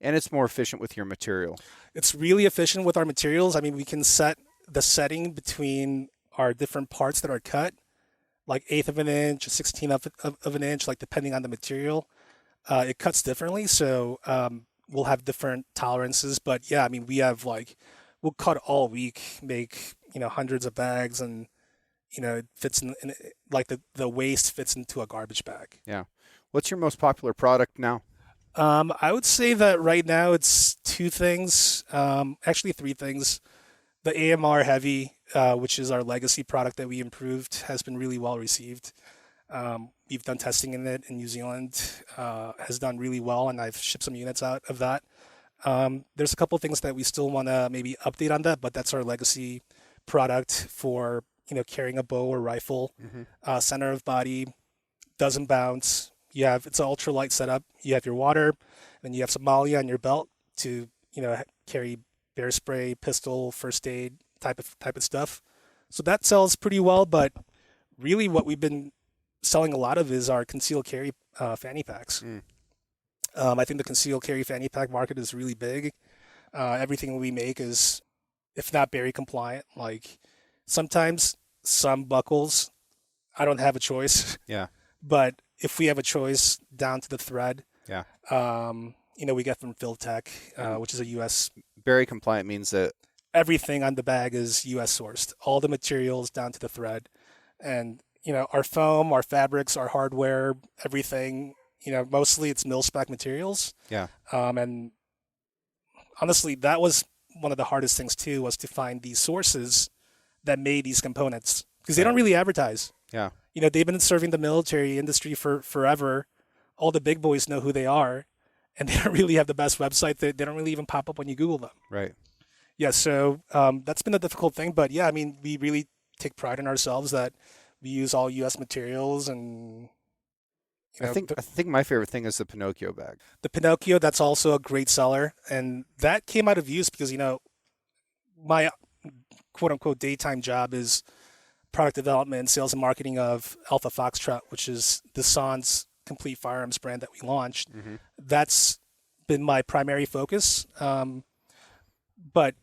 it's more efficient with your material. it's really efficient with our materials. I mean, we can set the setting between our different parts that are cut, like eighth of an inch, 16th of an inch, like depending on the material. It cuts differently, so we'll have different tolerances. But yeah, I mean, we'll cut all week, make hundreds of bags, and it fits in like the waste fits into a garbage bag. Yeah. What's your most popular product now? I would say that right now it's two things, actually three things. The AMR Heavy, which is our legacy product that we improved, has been really well received. We've done testing in it in New Zealand, has done really well, and I've shipped some units out of that. There's a couple of things that we still want to maybe update on that, but that's our legacy product for carrying a bow or rifle. Center of body, doesn't bounce. It's an ultralight setup. You have your water, and you have some Molly on your belt to carry bear spray, pistol, first aid type of stuff. So that sells pretty well, but really what we've been selling a lot of is our concealed carry fanny packs. I think the concealed carry fanny pack market is really big. Everything we make is, if not very compliant. Like sometimes some buckles, I don't have a choice. Yeah. But if we have a choice down to the thread, Yeah. we get from Filtech, which is a U.S. Very compliant means that Everything on the bag is U.S. sourced. All the materials down to the thread, and our foam, our fabrics, our hardware, everything. Mostly it's mil spec materials. Yeah. And honestly, that was one of the hardest things too, was to find these sources that made these components, because they don't really advertise. Yeah. They've been serving the military industry for forever. All the big boys know who they are, and they don't really have the best website. They don't really even pop up when you Google them. Right. Yeah, so that's been a difficult thing. But yeah, I mean, we really take pride in ourselves that we use all U.S. materials. And I think my favorite thing is the Pinocchio bag. The Pinocchio, that's also a great seller. And that came out of use because, my quote-unquote daytime job is product development, sales and marketing of Alpha Foxtrot, which is the Sans complete firearms brand that we launched. That's been my primary focus. But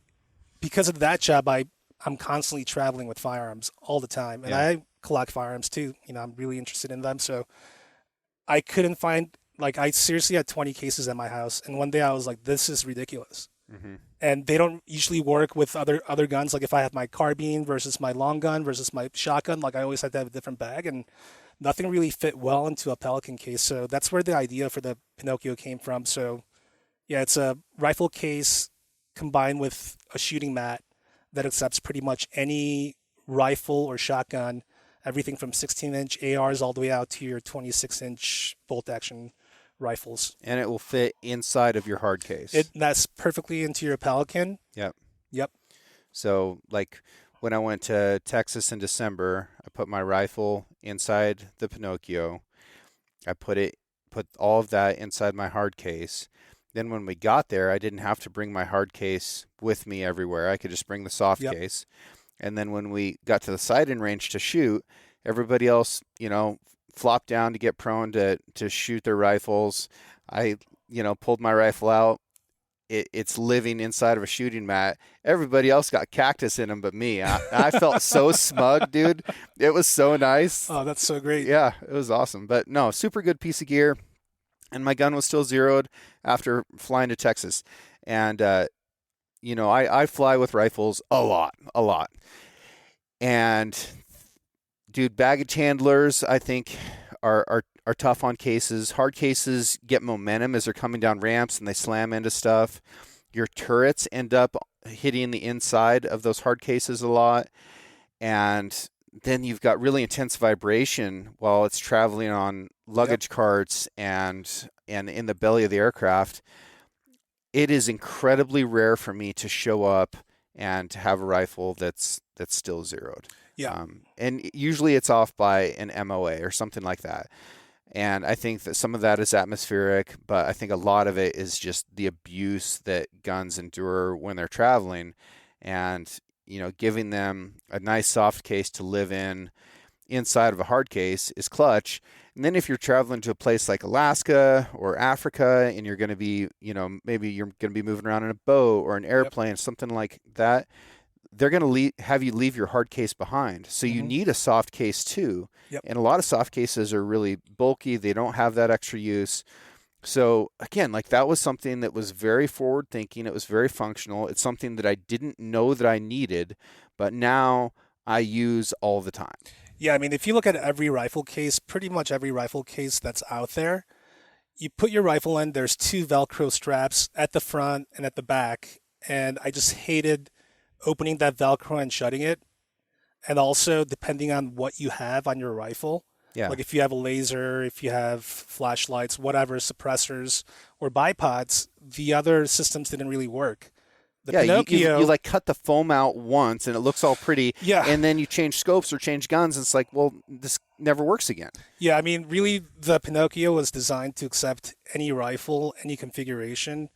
because of that job, I I'm constantly traveling with firearms all the time, and Yeah. I collect firearms too. I'm really interested in them, so I couldn't find like I seriously had 20 cases at my house, and one day I was like, this is ridiculous. Hmm. And they don't usually work with other guns. Like if I have my carbine versus my long gun versus my shotgun, like I always had to have a different bag, and nothing really fit well into a Pelican case. So that's where the idea for the Pinocchio came from. So yeah, it's a rifle case combined with a shooting mat that accepts pretty much any rifle or shotgun, everything from 16-inch ARs all the way out to your 26-inch bolt action rifles. And it will fit inside of your hard case. That's perfectly into your Pelican. Yep. Yep. So, like when I went to Texas in December, I put my rifle inside the Pinocchio. I put all of that inside my hard case. Then when we got there, I didn't have to bring my hard case with me everywhere. I could just bring the soft Yep. case. And then when we got to the sighting range to shoot, everybody else, flopped down to get prone to shoot their rifles. I, pulled my rifle out. It's living inside of a shooting mat. Everybody else got cactus in them but me. I felt so smug, dude. It was so nice. Oh, that's so great. Yeah, it was awesome. But no, super good piece of gear. And my gun was still zeroed after flying to Texas. And, I fly with rifles a lot. And, dude, baggage handlers, I think, are tough on cases. Hard cases get momentum as they're coming down ramps and they slam into stuff. Your turrets end up hitting the inside of those hard cases a lot. And then you've got really intense vibration while it's traveling on luggage carts and in the belly of the aircraft. It is incredibly rare for me to show up and to have a rifle that's still zeroed. Yeah. And usually it's off by an MOA or something like that. And I think that some of that is atmospheric, but I think a lot of it is just the abuse that guns endure when they're traveling. And, giving them a nice soft case to live in inside of a hard case is clutch. And then if you're traveling to a place like Alaska or Africa and you're going to be, maybe you're going to be moving around in a boat or an airplane, something like that, they're going to have you leave your hard case behind. So you need a soft case too. Yep. And a lot of soft cases are really bulky. They don't have that extra use. So again, like that was something that was very forward thinking. It was very functional. It's something that I didn't know that I needed, but now I use all the time. Yeah, I mean, if you look at every rifle case, pretty much every rifle case that's out there, you put your rifle in, there's two Velcro straps at the front and at the back. And I just hated opening that Velcro and shutting it. And also, depending on what you have on your rifle, like if you have a laser, if you have flashlights, whatever, suppressors or bipods, the other systems didn't really work. The Pinocchio, you like cut the foam out once and it looks all pretty. Yeah. And then you change scopes or change guns. And it's like, well, this never works again. Yeah, I mean, really, the Pinocchio was designed to accept any rifle, any configuration,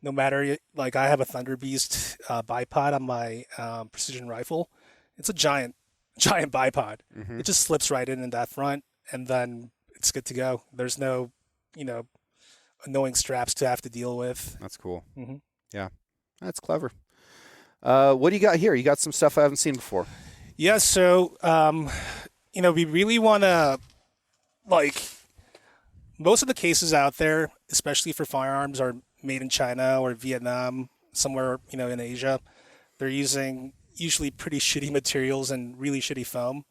no matter, like I have a Thunder Beast bipod on my precision rifle. It's a giant bipod. It just slips right in that front, and then it's good to go. There's no, annoying straps to have to deal with. That's cool. Mm-hmm. Yeah, that's clever. What do you got here? You got some stuff I haven't seen before. Yeah, so, we really want to, most of the cases out there, especially for firearms, are made in China or Vietnam, somewhere, in Asia. They're using usually pretty shitty materials and really shitty foam.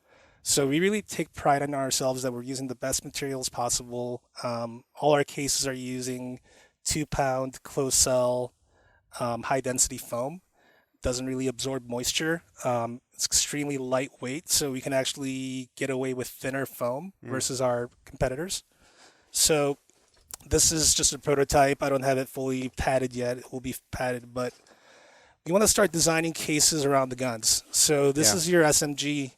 So we really take pride in ourselves that we're using the best materials possible. All our cases are using 2-pound closed cell, high density foam. Doesn't really absorb moisture. It's extremely lightweight, so we can actually get away with thinner foam versus our competitors. So this is just a prototype. I don't have it fully padded yet. It will be padded, but we want to start designing cases around the guns. So this is your SMG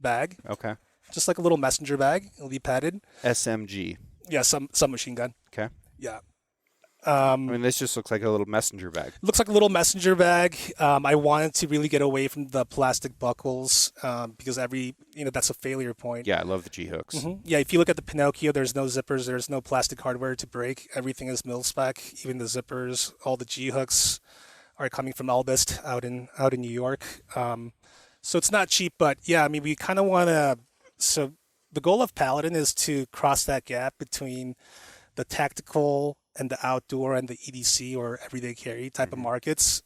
bag. Okay. Just like a little messenger bag. It'll be padded. SMG. Yeah, submachine gun. Okay. Yeah. I mean, this just looks like a little messenger bag. Looks like a little messenger bag. I wanted to really get away from the plastic buckles because that's a failure point. Yeah, I love the G-hooks. Mm-hmm. Yeah, if you look at the Pinocchio, there's no zippers. There's no plastic hardware to break. Everything is mil-spec. Even the zippers, all the G-hooks are coming from Albist out in New York. So it's not cheap, but yeah, I mean, we kind of want to. So the goal of Paladin is to cross that gap between the tactical and the outdoor and the EDC or everyday carry type of Hmm. markets.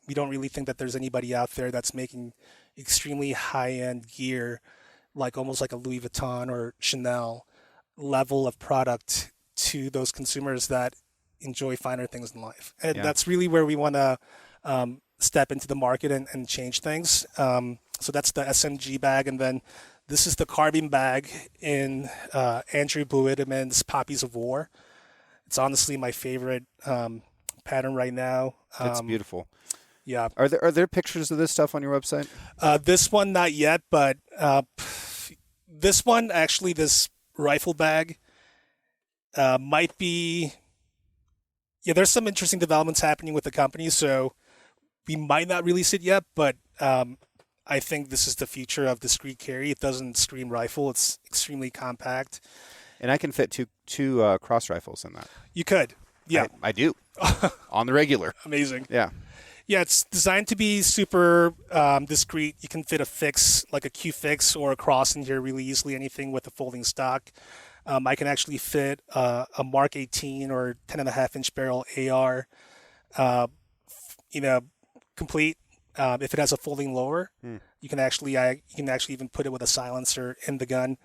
We don't really think that there's anybody out there that's making extremely high-end gear, like almost like a Louis Vuitton or Chanel level of product to those consumers that enjoy finer things in life. And Yeah. that's really where we want to step into the market and change things. So that's the SMG bag. And then this is the carbine bag in Andrew Buittimann's Poppies of War. It's honestly my favorite pattern right now. It's beautiful. Yeah. Are there pictures of this stuff on your website? This one, not yet, but this one, actually, this rifle bag might be. Yeah, there's some interesting developments happening with the company, so we might not release it yet, but I think this is the future of discrete carry. It doesn't scream rifle, it's extremely compact. And I can fit two cross rifles in that. You could. Yeah, I do on the regular. amazing. Yeah. Yeah, it's designed to be super discreet. You can fit a fix, like a Q fix or a cross in here really easily, anything with a folding stock. I can actually fit a Mark 18 or 10.5 inch barrel AR, uh, you know, complete. If it has a folding lower, Hmm. you can actually even put it with a silencer in the gun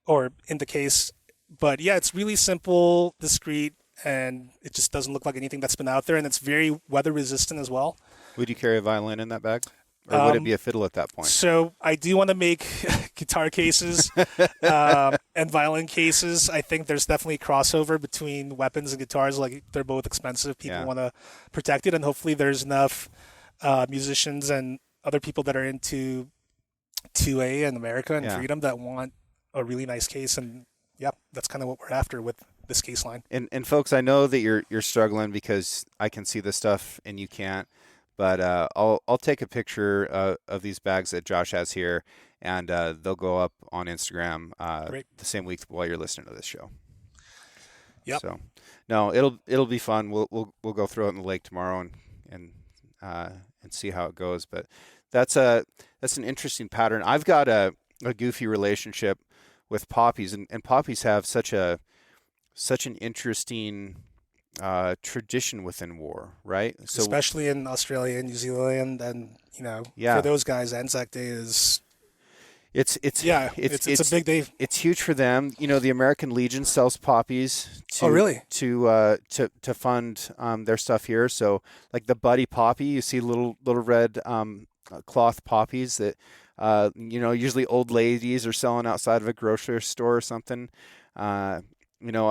or in the case. But yeah, it's really simple, discreet, and it just doesn't look like anything that's been out there, and it's very weather resistant as well. Would you carry a violin in that bag? Or would it Um, be a fiddle at that point? So I do want to make guitar cases and violin cases. I think there's definitely crossover between weapons and guitars. Like they're both expensive. People Yeah. want to protect it, and hopefully there's enough musicians and other people that are into 2A and America and Yeah. freedom that want a really nice case. And yeah, that's kind of what we're after with this case line. And folks, I know that you're struggling because I can see this stuff and you can't. But I'll take a picture of these bags that Josh has here, and they'll go up on Instagram Great. the same week while you're listening to this show. Yep. So, no, it'll be fun. We'll go throw it in the lake tomorrow and see how it goes. But that's an interesting pattern. I've got a goofy relationship with poppies, and poppies have such an interesting tradition within war, right? So Especially in Australia and New Zealand, and yeah, for those guys, Anzac Day is it's it's a big day. it's huge for them. The American Legion sells poppies to Oh, really? to fund their stuff here. So like the Buddy poppy, you see little red cloth poppies that usually old ladies are selling outside of a grocery store or something. I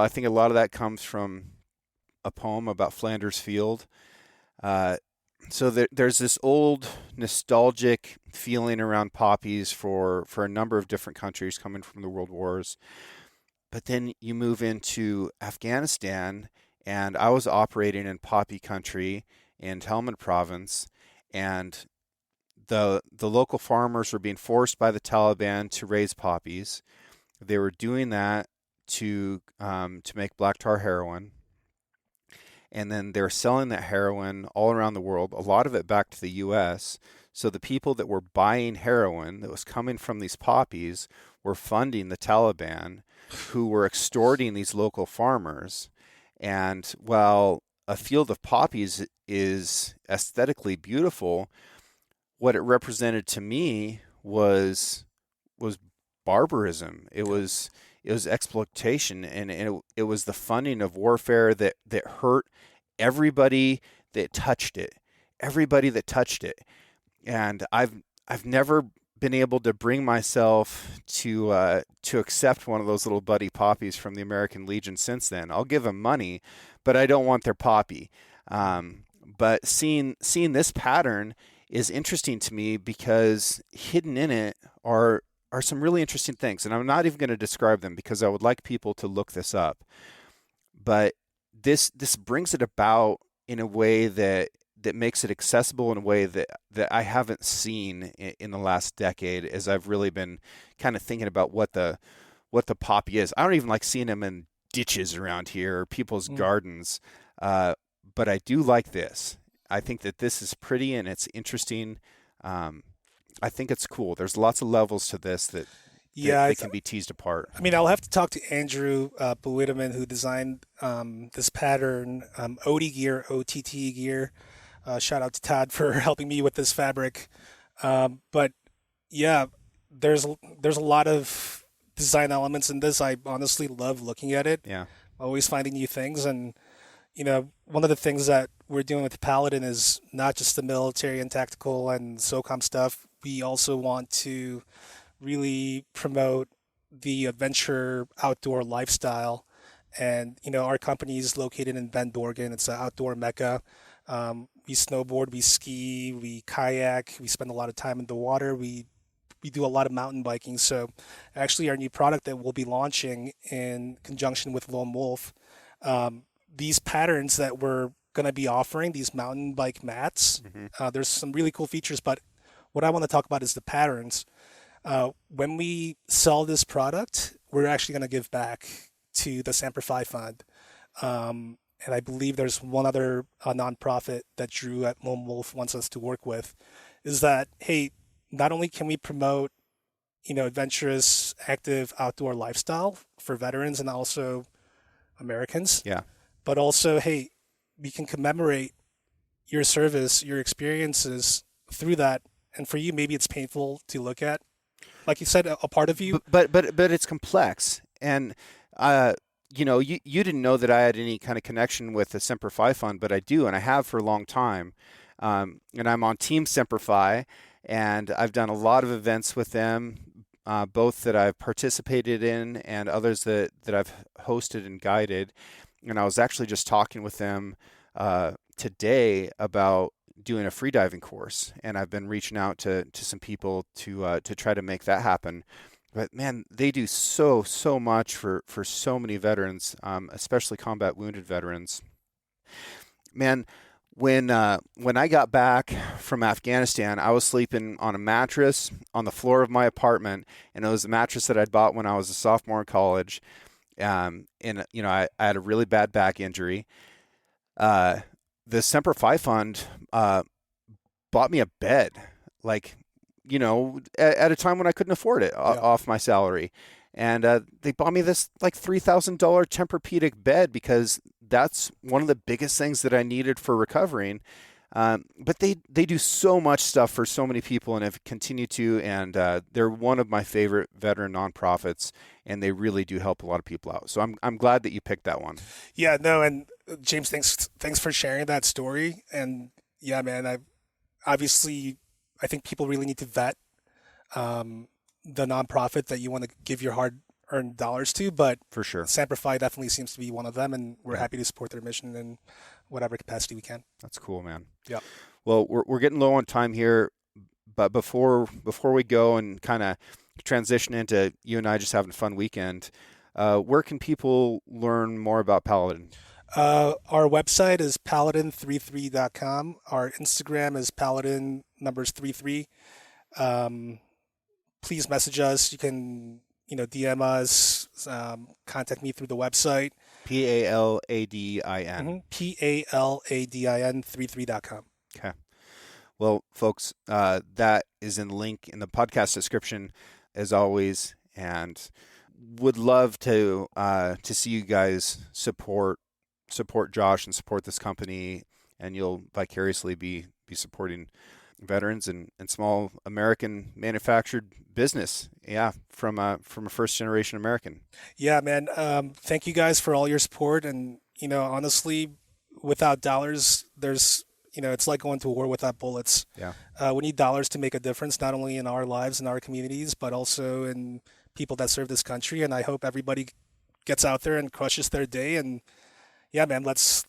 think a lot of that comes from a poem about Flanders Field. So there's this old nostalgic feeling around poppies for a number of different countries coming from the world wars. But then you move into Afghanistan, and I was operating in poppy country in Helmand province, and the local farmers were being forced by the Taliban to raise poppies. They were doing that to make black tar heroin. And then they're selling that heroin all around the world, a lot of it back to the U.S. So the people that were buying heroin that was coming from these poppies were funding the Taliban, who were extorting these local farmers. And while a field of poppies is aesthetically beautiful, what it represented to me was barbarism. It was exploitation, and it was the funding of warfare that hurt everybody that touched it. Everybody that touched it. And I've never been able to bring myself to accept one of those little buddy poppies from the American Legion since then. I'll give them money, but I don't want their poppy. But seeing this pattern is interesting to me because hidden in it are some really interesting things, and I'm not even going to describe them because I would like people to look this up. But this brings it about in a way that makes it accessible in a way that I haven't seen in the last decade, as I've really been kind of thinking about what the poppy is. I don't even like seeing them in ditches around here or people's gardens, but I do like this. I think that this is pretty and it's interesting. I think it's cool. There's lots of levels to this Yeah, that can be teased apart. I mean, I'll have to talk to Andrew Buideman, who designed this pattern, OT gear, OTT gear. Shout out to Todd for helping me with this fabric. But yeah, there's there's a lot of design elements in this. I honestly love looking at it. Yeah. Always finding new things, and one of the things that we're doing with the Paladin is not just the military and tactical and SOCOM stuff. We also want to really promote the adventure outdoor lifestyle. And our company is located in Bend, Oregon. It's an outdoor mecca. We snowboard, we ski, we kayak, we spend a lot of time in the water. We do a lot of mountain biking. So, actually, our new product that we'll be launching in conjunction with Lone Wolf, these patterns that we're going to be offering, these mountain bike mats. There's some really cool features, but what I want to talk about is the patterns. When we sell this product, we're actually going to give back to the Semper Fi Fund. And I believe there's one other nonprofit that Drew at Lone Wolf wants us to work with. Is that, hey, not only can we promote, adventurous, active outdoor lifestyle for veterans and also Americans, Yeah. but also, hey, we can commemorate your service, your experiences through that. And for you, maybe it's painful to look at. Like you said, a part of you. But it's complex. And, you didn't know that I had any kind of connection with the Semper Fi Fund, but I do, and I have for a long time. And I'm on Team Semper Fi, and I've done a lot of events with them, both that I've participated in and others that I've hosted and guided. And I was actually just talking with them today about doing a freediving course, and I've been reaching out to some people to try to make that happen. But man, they do so much for so many veterans, especially combat wounded veterans. Man, when I got back from Afghanistan, I was sleeping on a mattress on the floor of my apartment, and it was a mattress that I'd bought when I was a sophomore in college. And I had a really bad back injury. The Semper Fi Fund bought me a bed, at a time when I couldn't afford it off my salary. And they bought me this $3,000 Tempur-Pedic bed because that's one of the biggest things that I needed for recovering. But they do so much stuff for so many people and have continued to, and they're one of my favorite veteran nonprofits, and they really do help a lot of people out. So I'm glad that you picked that one. Yeah, no, and James, thanks for sharing that story. And yeah, man, I think people really need to vet the nonprofit that you want to give your hard-earned dollars to, but For sure. Semper Fi definitely seems to be one of them, and we're happy to support their mission in whatever capacity we can. That's cool, man. Yeah. Well, we're getting low on time here, but before we go and kind of transition into you and I just having a fun weekend, where can people learn more about Paladin? Our website is paladin33.com. Our Instagram is paladin numbers 33. Please message us. You can, DM us, contact me through the website. Paladin. Paladin 33.com. Okay. Well, folks, that is in the link in the podcast description, as always, and would love to see you guys support Josh and support this company, and you'll vicariously be supporting veterans and small American manufactured business. Yeah, from a first generation American. Yeah, man. Thank you guys for all your support. And, honestly, without dollars, it's like going to war without bullets. Yeah. We need dollars to make a difference, not only in our lives and our communities, but also in people that serve this country. And I hope everybody gets out there and crushes their day. And yeah, man, let's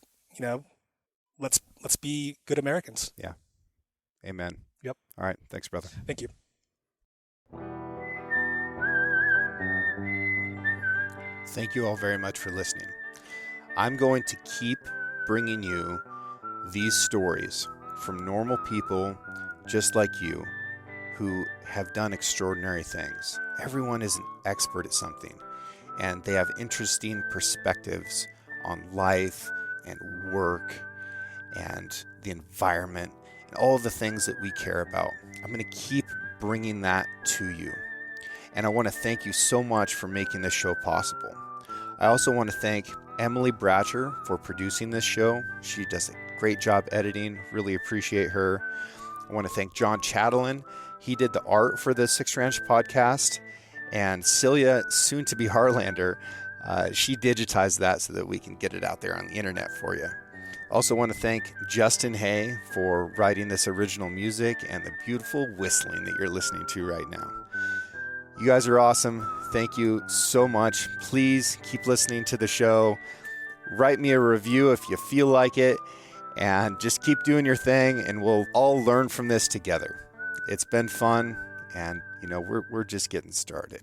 be good Americans. Yeah. Amen. Yep. All right. Thanks, brother. Thank you. Thank you all very much for listening. I'm going to keep bringing you these stories from normal people just like you who have done extraordinary things. Everyone is an expert at something, and they have interesting perspectives on life and work and the environment and all the things that we care about. I'm going to keep bringing that to you. And I want to thank you so much for making this show possible. I also want to thank Emily Bratcher for producing this show. She does a great job editing. Really appreciate her. I want to thank John Chatelain. He did the art for the Six Ranch podcast. And Celia, soon to be Harlander, she digitized that so that we can get it out there on the internet for you. Also want to thank Justin Hay for writing this original music and the beautiful whistling that you're listening to right now. You guys are awesome. Thank you so much. Please keep listening to the show. Write me a review if you feel like it, and just keep doing your thing, and we'll all learn from this together. It's been fun, and we're just getting started.